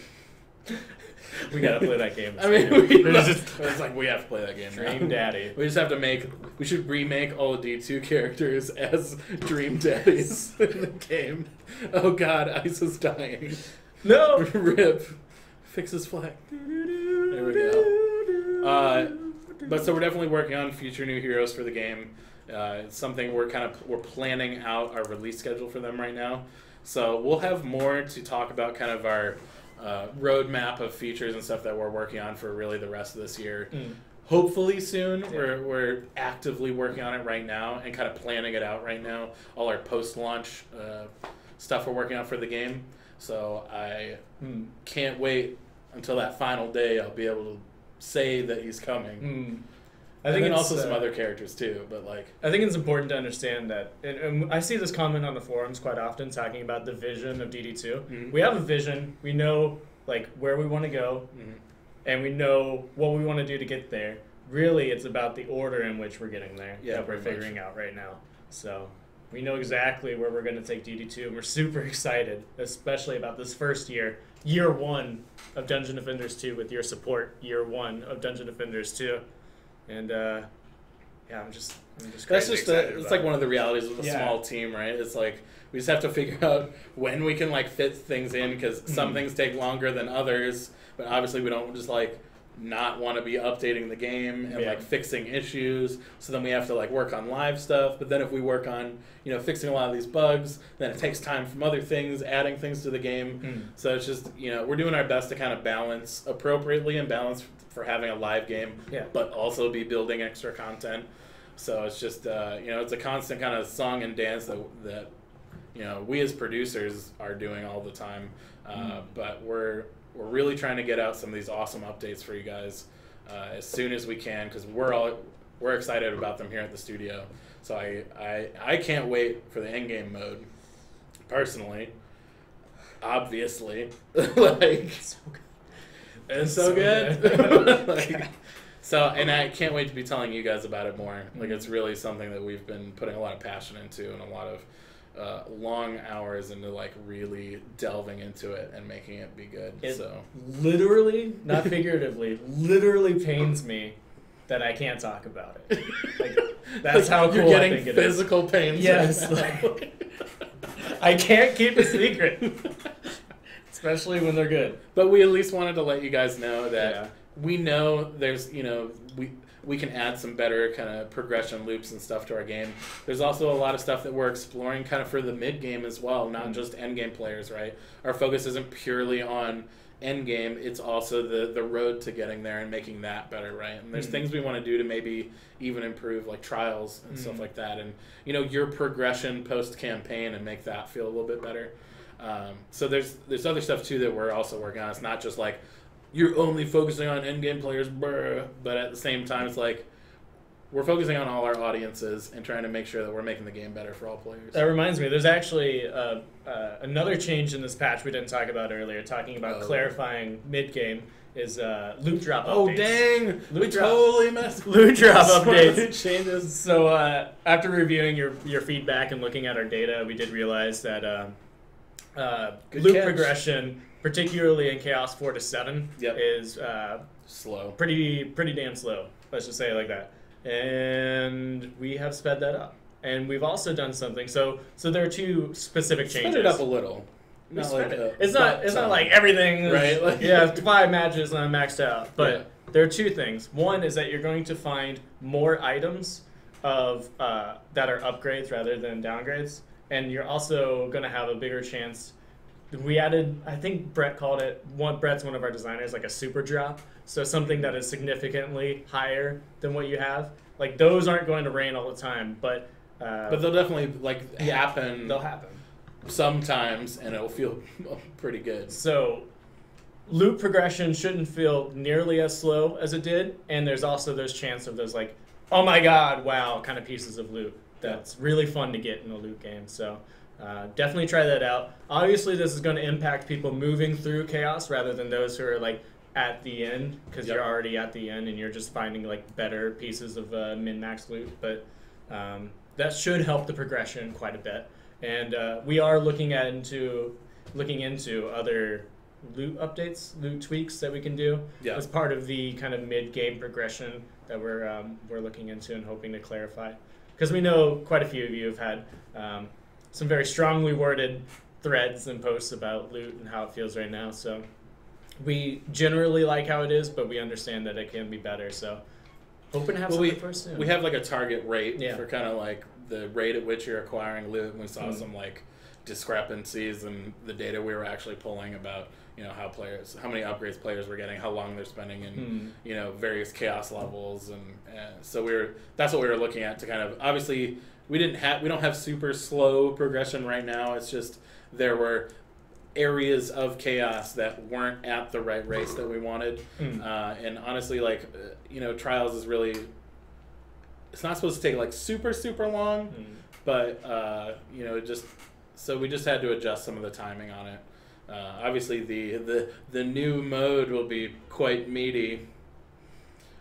Speaker 2: We gotta play that game.
Speaker 1: It's like we have to play that game.
Speaker 2: Dream Daddy.
Speaker 1: We just have to we should remake all D2 characters as Dream Daddies in the game. Oh God, Ice is dying.
Speaker 2: No!
Speaker 1: Rip. Fix his flag. There we go. But so we're definitely working on future new heroes for the game. It's something we're planning out our release schedule for them right now. So we'll have more to talk about, kind of our roadmap of features and stuff that we're working on for really the rest of this year. Hopefully soon. We're actively working on it right now and kind of planning it out right now. All our post-launch stuff we're working on for the game. So I can't wait until that final day. I'll be able to say that he's coming.
Speaker 2: I think
Speaker 1: also some other characters too, but
Speaker 2: I think it's important to understand that, and I see this comment on the forums quite often talking about the vision of DD2. We have a vision. We know where we want to go, and we know what we want to do to get there. Really, it's about the order in which we're getting there that we're figuring out right now. So we know exactly where we're going to take DD2, and we're super excited, especially about this first year one of Dungeon Defenders 2 with your support, year one of Dungeon Defenders 2. And I'm just
Speaker 1: that's just it's like one of the realities of a small team, right? It's like we just have to figure out when we can fit things in, because some things take longer than others, but obviously we don't just not want to be updating the game and fixing issues, so then we have to work on live stuff. But then if we work on fixing a lot of these bugs, then it takes time from other things, adding things to the game. So it's just we're doing our best to kind of balance appropriately and balance for having a live game, but also be building extra content. So it's just it's a constant kind of song and dance that we as producers are doing all the time. But we're really trying to get out some of these awesome updates for you guys as soon as we can, because we're excited about them here at the studio. So I can't wait for the endgame mode, personally. Obviously. Like,
Speaker 2: So good.
Speaker 1: It's so good. Like, so, and I can't wait to be telling you guys about it more. Like, it's really something that we've been putting a lot of passion into and a lot of long hours into, like, really delving into it and making it be good.
Speaker 2: It
Speaker 1: so
Speaker 2: literally, not figuratively, literally pains me that I can't talk about it. Like, that's how cool
Speaker 1: you're
Speaker 2: I
Speaker 1: getting
Speaker 2: think it is.
Speaker 1: physical pains.
Speaker 2: Yes.
Speaker 1: Right now.
Speaker 2: I can't keep a secret. Especially when they're good.
Speaker 1: But we at least wanted to let you guys know that
Speaker 2: Yeah.
Speaker 1: we know there's, we can add some better kind of progression loops and stuff to our game. There's also a lot of stuff that we're exploring kind of for the mid-game as well, not just end-game players, right? Our focus isn't purely on end-game, it's also the road to getting there and making that better, right? And there's things we want to do to maybe even improve, like trials and stuff like that. And, your progression post-campaign and make that feel a little bit better. So there's other stuff, too, that we're also working on. It's not just like, you're only focusing on end-game players, but at the same time, it's like, we're focusing on all our audiences and trying to make sure that we're making the game better for all players.
Speaker 2: That reminds me, there's actually another change in this patch we didn't talk about earlier, talking about clarifying mid-game, is loot drop updates.
Speaker 1: Oh, dang! We totally messed
Speaker 2: loot drop updates.
Speaker 1: Loot changes.
Speaker 2: So after reviewing your feedback and looking at our data, we did realize that loot progression, particularly in Chaos 4 to 7, is
Speaker 1: slow.
Speaker 2: Pretty damn slow. Let's just say it like that. And we have sped that up. And we've also done something. So there are two specific changes.
Speaker 1: Sped it up a little.
Speaker 2: It's not like everything.
Speaker 1: Right. Like,
Speaker 2: 5 matches and I'm maxed out. But there are two things. One is that you're going to find more items of that are upgrades rather than downgrades. And you're also going to have a bigger chance. We added, I think Brett called it, Brett's one of our designers, like a super drop. So something that is significantly higher than what you have. Like, those aren't going to rain all the time, but
Speaker 1: they'll definitely, happen.
Speaker 2: They'll happen.
Speaker 1: Sometimes, and it'll feel pretty good.
Speaker 2: So loot progression shouldn't feel nearly as slow as it did, and there's also those chance of those, like, oh my god, wow, kind of pieces of loot. That's really fun to get in a loot game, so... definitely try that out. Obviously, this is going to impact people moving through Chaos rather than those who are like at the end, because you're already at the end and you're just finding like better pieces of min-max loot. But that should help the progression quite a bit. And we are looking into other loot updates, loot tweaks that we can do as part of the kind of mid-game progression that we're looking into and hoping to clarify. Because we know quite a few of you have had some very strongly worded threads and posts about loot and how it feels right now. So we generally like how it is, but we understand that it can be better. So hoping to have something for us soon.
Speaker 1: We have like a target rate for kind of like the rate at which you're acquiring loot. And we saw some like discrepancies in the data we were actually pulling about, how many upgrades players were getting, how long they're spending in, various chaos levels. And so that's what we were looking at to kind of, obviously, we don't have super slow progression right now. It's just there were areas of chaos that weren't at the right race that we wanted. And honestly, trials is really, it's not supposed to take like super, super long, but so we just had to adjust some of the timing on it. Obviously the new mode will be quite meaty.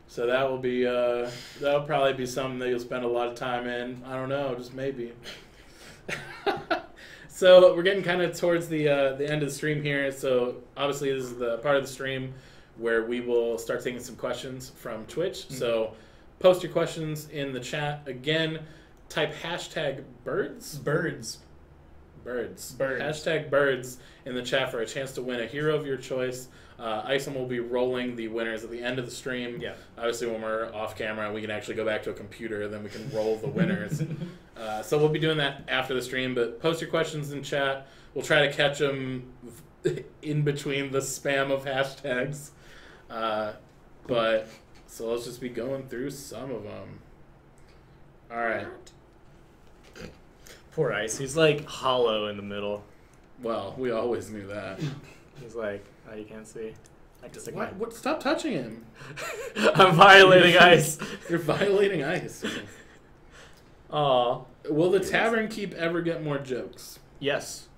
Speaker 1: So that will be that'll probably be something that you'll spend a lot of time in. I don't know, just maybe. So we're getting kind of towards the end of the stream here. So obviously this is the part of the stream where we will start taking some questions from Twitch. So post your questions in the chat. Again, type hashtag birds. Hashtag birds in the chat for a chance to win a hero of your choice. Isom will be rolling the winners at the end of the stream. Yeah. Obviously, when we're off camera, we can actually go back to a computer, then we can roll the winners. So we'll be doing that after the stream, but post your questions in chat. We'll try to catch them in between the spam of hashtags. So let's just be going through some of them. All right.
Speaker 2: Poor Ice. He's like hollow in the middle.
Speaker 1: Well, we always knew that.
Speaker 2: He's like, oh, you can't see.
Speaker 1: What? Stop touching him.
Speaker 2: I'm violating Ice.
Speaker 1: You're violating Ice.
Speaker 2: Aw.
Speaker 1: Will the tavern keep ever get more jokes?
Speaker 2: Yes.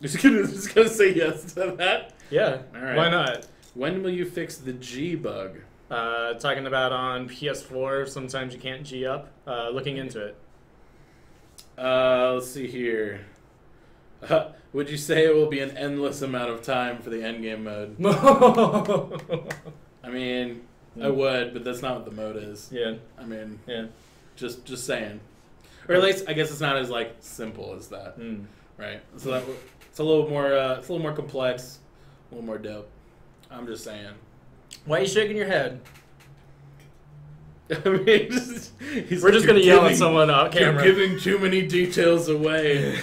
Speaker 1: Just gonna say yes to that.
Speaker 2: Yeah.
Speaker 1: All right.
Speaker 2: Why not?
Speaker 1: When will you fix the G bug?
Speaker 2: Talking about on PS4, sometimes you can't G up. Looking into it.
Speaker 1: Let's see here. Would you say it will be an endless amount of time for the endgame mode? I mean, I would, but that's not what the mode is.
Speaker 2: Yeah.
Speaker 1: I mean,
Speaker 2: yeah.
Speaker 1: Just saying. Or at least I guess it's not as like simple as that, right? So that it's a little more complex, a little more dope. I'm just saying.
Speaker 2: Why are you shaking your head?
Speaker 1: I mean,
Speaker 2: we're just gonna yell at someone off camera.
Speaker 1: You're giving too many details away.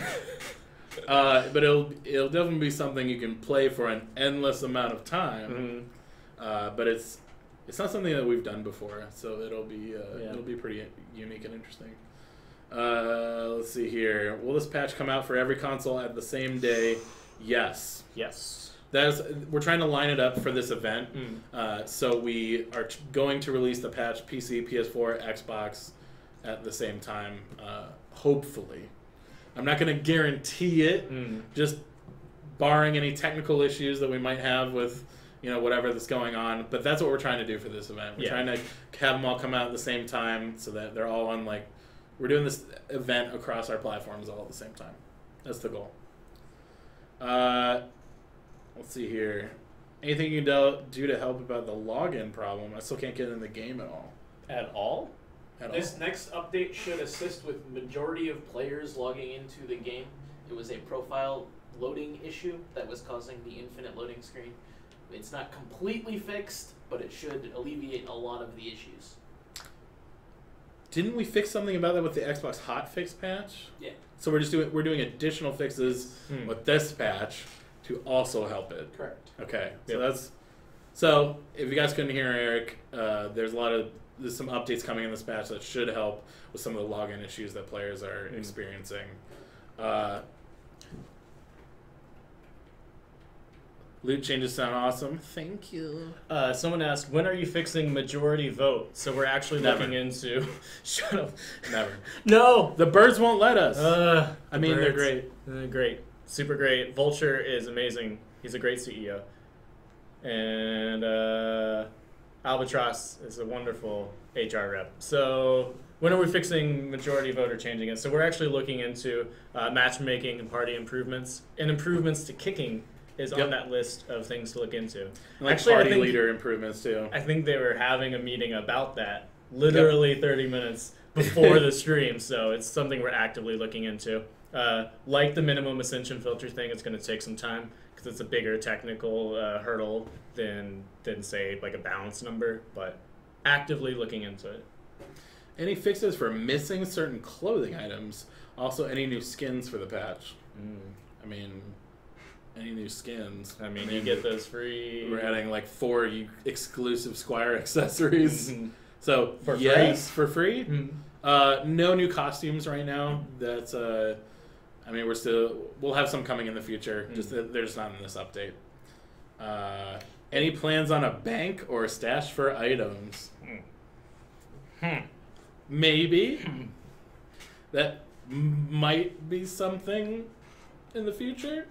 Speaker 1: But it'll definitely be something you can play for an endless amount of time. But it's not something that we've done before, so it'll be pretty unique and interesting. Let's see here. Will this patch come out for every console at the same day? Yes.
Speaker 2: Yes.
Speaker 1: We're trying to line it up for this event. So we are going to release the patch PC, PS4, Xbox at the same time. Hopefully. I'm not going to guarantee it, just barring any technical issues that we might have with, whatever that's going on. But that's what we're trying to do for this event. We're trying to have them all come out at the same time so that they're all on, we're doing this event across our platforms all at the same time. That's the goal. Let's see here. Anything you can do to help about the login problem? I still can't get in the game at all.
Speaker 2: At all?
Speaker 3: This next update should assist with majority of players logging into the game. It was a profile loading issue that was causing the infinite loading screen. It's not completely fixed, but it should alleviate a lot of the issues.
Speaker 1: Didn't we fix something about that with the Xbox hotfix patch?
Speaker 3: Yeah.
Speaker 1: So we're doing additional fixes with this patch to also help it.
Speaker 3: Correct.
Speaker 1: Okay. So if you guys couldn't hear Eric, there's some updates coming in this patch that should help with some of the login issues that players are experiencing. Loot changes sound awesome. Thank you.
Speaker 2: Someone asked, when are you fixing majority vote? So we're actually looking into... Shut up.
Speaker 1: Never.
Speaker 2: No!
Speaker 1: The birds won't let us. They're
Speaker 2: Birds.
Speaker 1: great.
Speaker 2: Great. Super great. Vulture is amazing. He's a great CEO. And Albatross is a wonderful HR rep. So when are we fixing majority vote or changing it? So we're actually looking into matchmaking and party improvements. And improvements to kicking is on that list of things to look into.
Speaker 1: Actually, party leader improvements too.
Speaker 2: I think they were having a meeting about that literally 30 minutes before the stream. So it's something we're actively looking into. Like the minimum ascension filter thing, it's going to take some time because it's a bigger technical hurdle than say like a balance number, but actively looking into it.
Speaker 1: Any fixes for missing certain clothing items? Also, any new skins for the patch? Any new skins?
Speaker 2: You get those free.
Speaker 1: We're adding 4 exclusive Squire accessories. So
Speaker 2: for
Speaker 1: free. No new costumes right now. That's we'll have some coming in the future. Just they're just not in this update. Any plans on a bank or a stash for items? Maybe. That might be something in the future.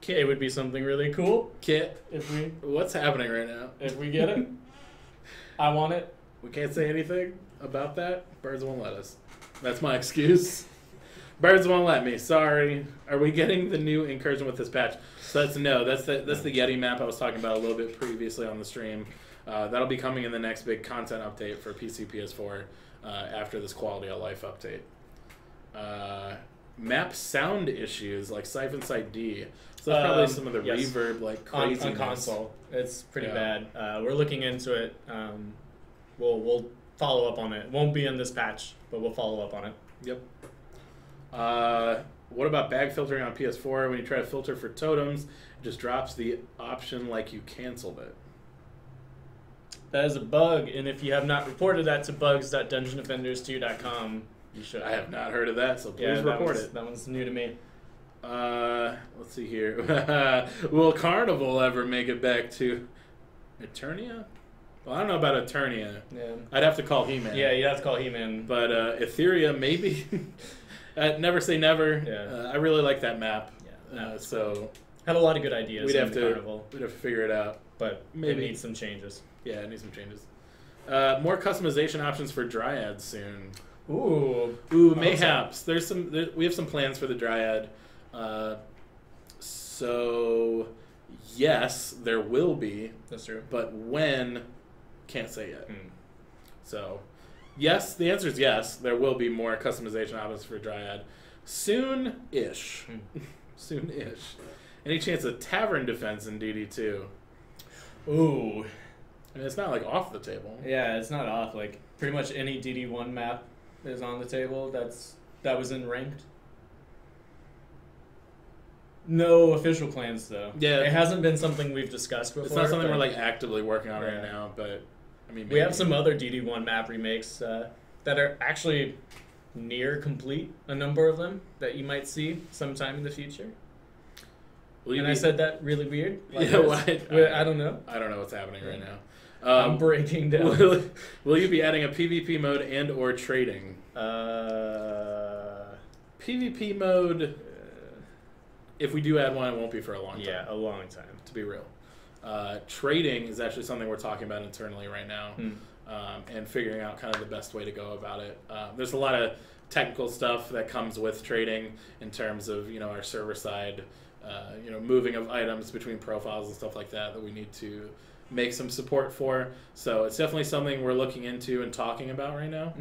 Speaker 2: It would be something really cool.
Speaker 1: Kit,
Speaker 2: if
Speaker 1: what's happening right now?
Speaker 2: If we get it, I want it.
Speaker 1: We can't say anything about that. Birds won't let us. That's my excuse. Birds won't let me. Sorry. Are we getting the new incursion with this patch? So that's the Yeti map I was talking about a little bit previously on the stream. That'll be coming in the next big content update for PC PS4 after this quality of life update. Map sound issues like Siphon Side D. So that's probably some of the reverb craziness.
Speaker 2: On console. It's pretty bad. We're looking into it. We'll follow up on it. It won't be in this patch, but we'll follow up on it.
Speaker 1: Yep. What about bag filtering on PS4? When you try to filter for totems, it just drops the option like you canceled it.
Speaker 2: That is a bug, and if you have not reported that to bugs.dungeonoffenders2.com, you should.
Speaker 1: I have not heard of that, so please report it.
Speaker 2: That one's new to me.
Speaker 1: Let's see here. Will Carnival ever make it back to Eternia? Well, I don't know about Eternia.
Speaker 2: Yeah.
Speaker 1: I'd have to call He-Man.
Speaker 2: Yeah, you'd have to call He-Man.
Speaker 1: But Etheria, maybe. Never say never.
Speaker 2: Yeah.
Speaker 1: I really like that map.
Speaker 2: Yeah.
Speaker 1: So
Speaker 2: had a lot of good ideas.
Speaker 1: We'd have to
Speaker 2: Carnival,
Speaker 1: figure it out.
Speaker 2: but
Speaker 1: maybe
Speaker 2: it needs some changes.
Speaker 1: Yeah, it needs some changes. More customization options for Dryads soon.
Speaker 2: Ooh,
Speaker 1: mayhaps. We have some plans for the Dryad. So yes, there will be.
Speaker 2: That's true.
Speaker 1: But when, can't say yet. So yes, the answer is yes. There will be more customization options for Dryad soon-ish. Soon-ish. Any chance of tavern defense in DD2?
Speaker 2: Ooh.
Speaker 1: I mean, it's not like off the table.
Speaker 2: Yeah, it's not off. Like pretty much any DD1 map is on the table. That was in ranked. No official plans though.
Speaker 1: Yeah,
Speaker 2: it hasn't been something we've discussed before.
Speaker 1: It's not something we're like actively working on right now. But I mean, maybe.
Speaker 2: We have some other DD1 map remakes that are actually near complete. A number of them that you might see sometime in the future. I said that really weird. Like I don't know.
Speaker 1: I don't know what's happening right now.
Speaker 2: I'm breaking down.
Speaker 1: Will you be adding a PvP mode and or trading? PvP mode. If we do add one, it won't be for a long time.
Speaker 2: Yeah, a long time.
Speaker 1: To be real. Trading is actually something we're talking about internally right now, and figuring out kind of the best way to go about it. There's a lot of technical stuff that comes with trading in terms of our server side. Moving of items between profiles and stuff like that we need to make some support for. So it's definitely something we're looking into and talking about right now.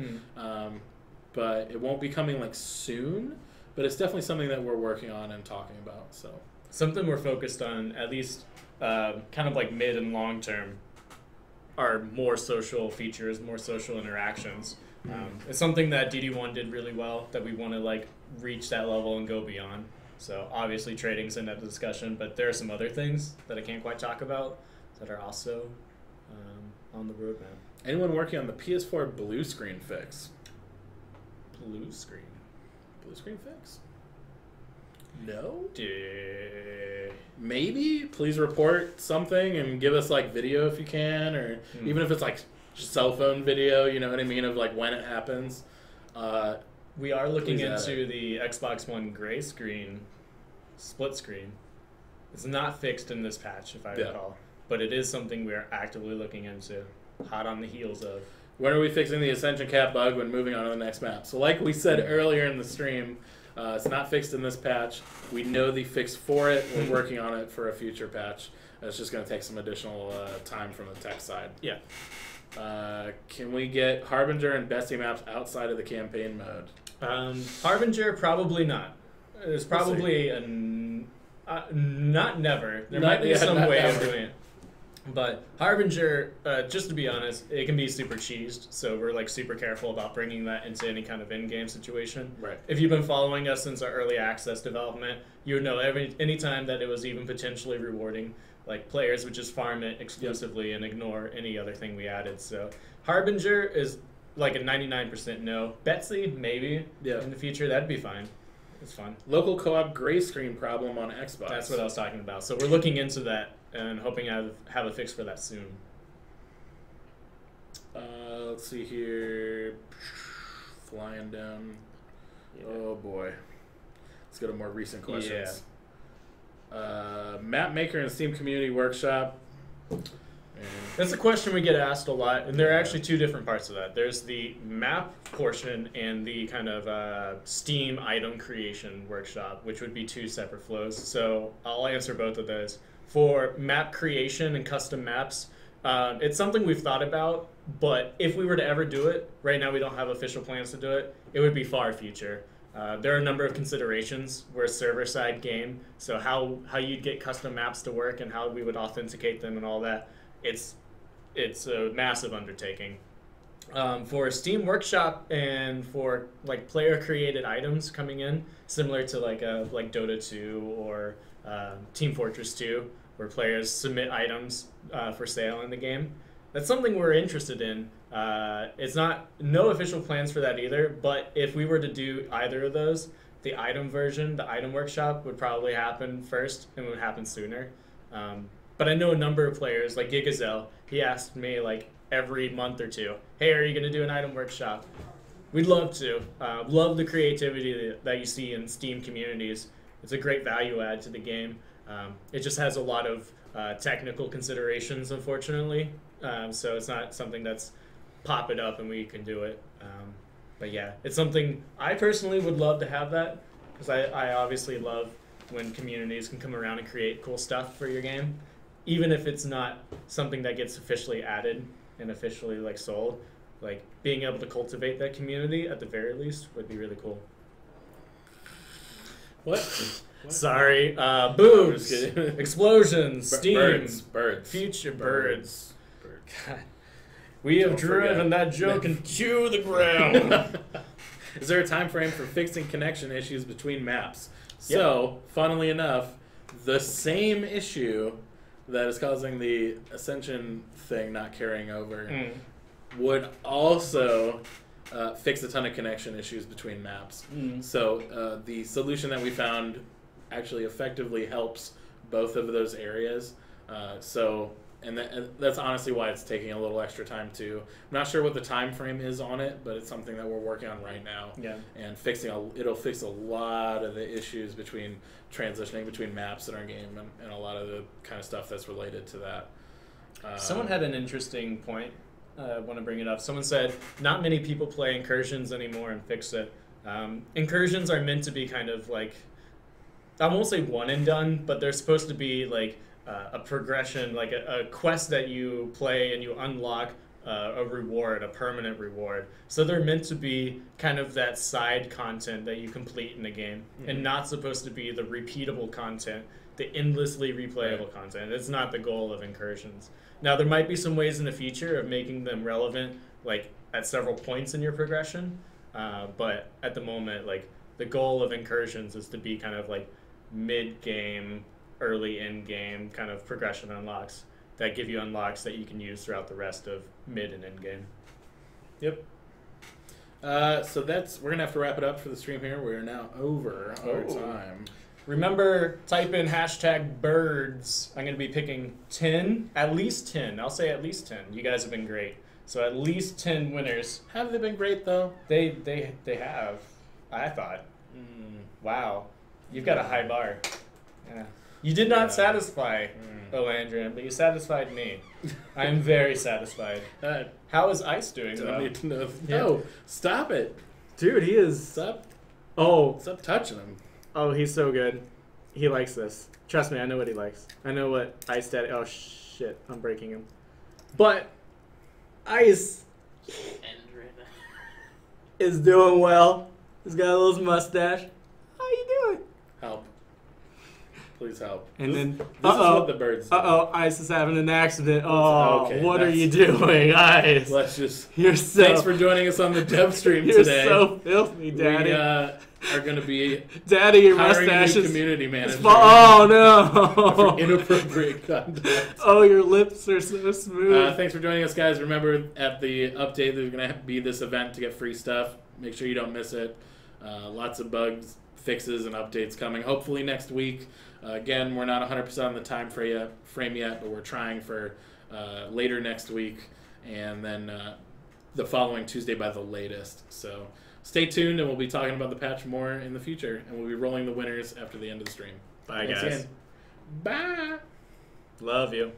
Speaker 1: But it won't be coming like soon, but it's definitely something that we're working on and talking about. So
Speaker 2: something we're focused on, at least kind of like mid and long term, are more social features, more social interactions. It's something that DD1 did really well that we want to like reach that level and go beyond. So obviously trading's in that discussion, but there are some other things that I can't quite talk about that are also on the roadmap.
Speaker 1: Anyone working on the PS4 blue screen fix?
Speaker 2: Blue screen?
Speaker 1: Blue screen fix? No?
Speaker 2: Yeah.
Speaker 1: Maybe? Please report something and give us like video if you can, or even if it's like cell phone video, you know what I mean, of like when it happens.
Speaker 2: We are looking into the Xbox One gray screen, split screen. It's not fixed in this patch, if I recall, but it is something we are actively looking into, hot on the heels of.
Speaker 1: When are we fixing the Ascension Cap bug when moving on to the next map? So like we said earlier in the stream, it's not fixed in this patch. We know the fix for it. We're working on it for a future patch. It's just going to take some additional time from the tech side.
Speaker 2: Yeah.
Speaker 1: Can we get Harbinger and Bestie maps outside of the campaign mode?
Speaker 2: Harbinger, probably not. There's probably not never. There might be some way of doing it. But Harbinger, just to be honest, it can be super cheesed, so we're like super careful about bringing that into any kind of in-game situation.
Speaker 1: Right.
Speaker 2: If you've been following us since our early access development, you would know any time that it was even potentially rewarding, like players would just farm it exclusively and ignore any other thing we added. So Harbinger is like a 99% no. Betsy, maybe in the future, that'd be fine. It's fun.
Speaker 1: Local co-op gray screen problem on Xbox.
Speaker 2: That's what I was talking about. So we're looking into that and hoping to have a fix for that soon.
Speaker 1: Let's see here. Flying down. Yeah. Oh boy. Let's go to more recent questions. Map Maker and Steam Community Workshop.
Speaker 2: That's a question we get asked a lot, and there are actually two different parts of that. There's the map portion and the kind of Steam item creation workshop, which would be two separate flows. So I'll answer both of those. For map creation and custom maps, it's something we've thought about, but if we were to ever do it, right now we don't have official plans to do it, it would be far future. There are a number of considerations. We're a server-side game, so how you'd get custom maps to work and how we would authenticate them and all that, it's a massive undertaking. For Steam Workshop and for like player-created items coming in, similar to like Dota 2 or Team Fortress 2, where players submit items for sale in the game, that's something we're interested in. It's no official plans for that either, but if we were to do either of those, the item version, the item workshop, would probably happen first and would happen sooner. But I know a number of players, like Gigazel, he asked me, like, every month or two. Hey, are you going to do an item workshop? We'd love to. Love the creativity that you see in Steam communities. It's a great value add to the game. It just has a lot of technical considerations, unfortunately. So it's not something that's pop it up and we can do it. But yeah, it's something I personally would love to have that, because I obviously love when communities can come around and create cool stuff for your game, even if it's not something that gets officially added and officially like sold. Like being able to cultivate that community at the very least would be really cool.
Speaker 1: What?
Speaker 2: Sorry. Boobs, explosions, steam,
Speaker 1: birds,
Speaker 2: future birds. God. We have driven that joke into the ground.
Speaker 1: Is there a time frame for fixing connection issues between maps? So, funnily enough, the same issue that is causing the Ascension thing not carrying over would also fix a ton of connection issues between maps. So, the solution that we found actually effectively helps both of those areas. And that's honestly why it's taking a little extra time too. I'm not sure what the time frame is on it, but it's something that we're working on right now.
Speaker 2: Yeah.
Speaker 1: And it'll fix a lot of the issues between transitioning between maps in our game and a lot of the kind of stuff that's related to that.
Speaker 2: Someone had an interesting point. I want to bring it up. Someone said not many people play incursions anymore and fix it. Incursions are meant to be kind of like, I won't say one and done, but they're supposed to be like a progression, like a quest that you play and you unlock a reward, a permanent reward. So they're meant to be kind of that side content that you complete in the game, and not supposed to be the repeatable content, the endlessly replayable content. It's not the goal of incursions. Now, there might be some ways in the future of making them relevant, like at several points in your progression, but at the moment, like the goal of incursions is to be kind of like mid-game, early in-game kind of progression unlocks that give you unlocks that you can use throughout the rest of mid and end-game.
Speaker 1: Yep. So we're going to have to wrap it up for the stream here. We are now over our time.
Speaker 2: Remember, type in #birds. I'm going to be picking 10, at least 10. I'll say at least 10. You guys have been great. So at least 10 winners.
Speaker 1: Have they been great, though?
Speaker 2: They have, I thought. Wow. You've got a high bar. Yeah. You did not satisfy Olandrian, but you satisfied me. I am very satisfied. How is Ice doing, though?
Speaker 1: I need to know. No, stop it.
Speaker 2: Dude, he is...
Speaker 1: Stop touching him.
Speaker 2: Oh, he's so good. He likes this. Trust me, I know what he likes. I know what Ice Daddy... Oh, shit. I'm breaking him. But Ice is doing well. He's got a little mustache. How you doing?
Speaker 1: Help. Please help.
Speaker 2: And this is
Speaker 1: what the birds do.
Speaker 2: Ice is having an accident. Oh,
Speaker 1: okay,
Speaker 2: what are you doing, Ice?
Speaker 1: Let's just...
Speaker 2: Thanks
Speaker 1: for joining us on the Devstream
Speaker 2: You're
Speaker 1: today.
Speaker 2: so filthy, Daddy.
Speaker 1: We are going to be
Speaker 2: Daddy, your
Speaker 1: hiring
Speaker 2: mustache
Speaker 1: a new
Speaker 2: is...
Speaker 1: community manager.
Speaker 2: Oh, no.
Speaker 1: For inappropriate content.
Speaker 2: Oh, your lips are so smooth.
Speaker 1: Thanks for joining us, guys. Remember, at the update, there's going to be this event to get free stuff. Make sure you don't miss it. Lots of bugs, fixes, and updates coming. Hopefully next week. Again, we're not 100% on the time frame yet, but we're trying for later next week, and then the following Tuesday by the latest. So stay tuned, and we'll be talking about the patch more in the future, and we'll be rolling the winners after the end of the stream.
Speaker 2: Bye,
Speaker 1: Thanks
Speaker 2: guys.
Speaker 1: again. Bye.
Speaker 2: Love you.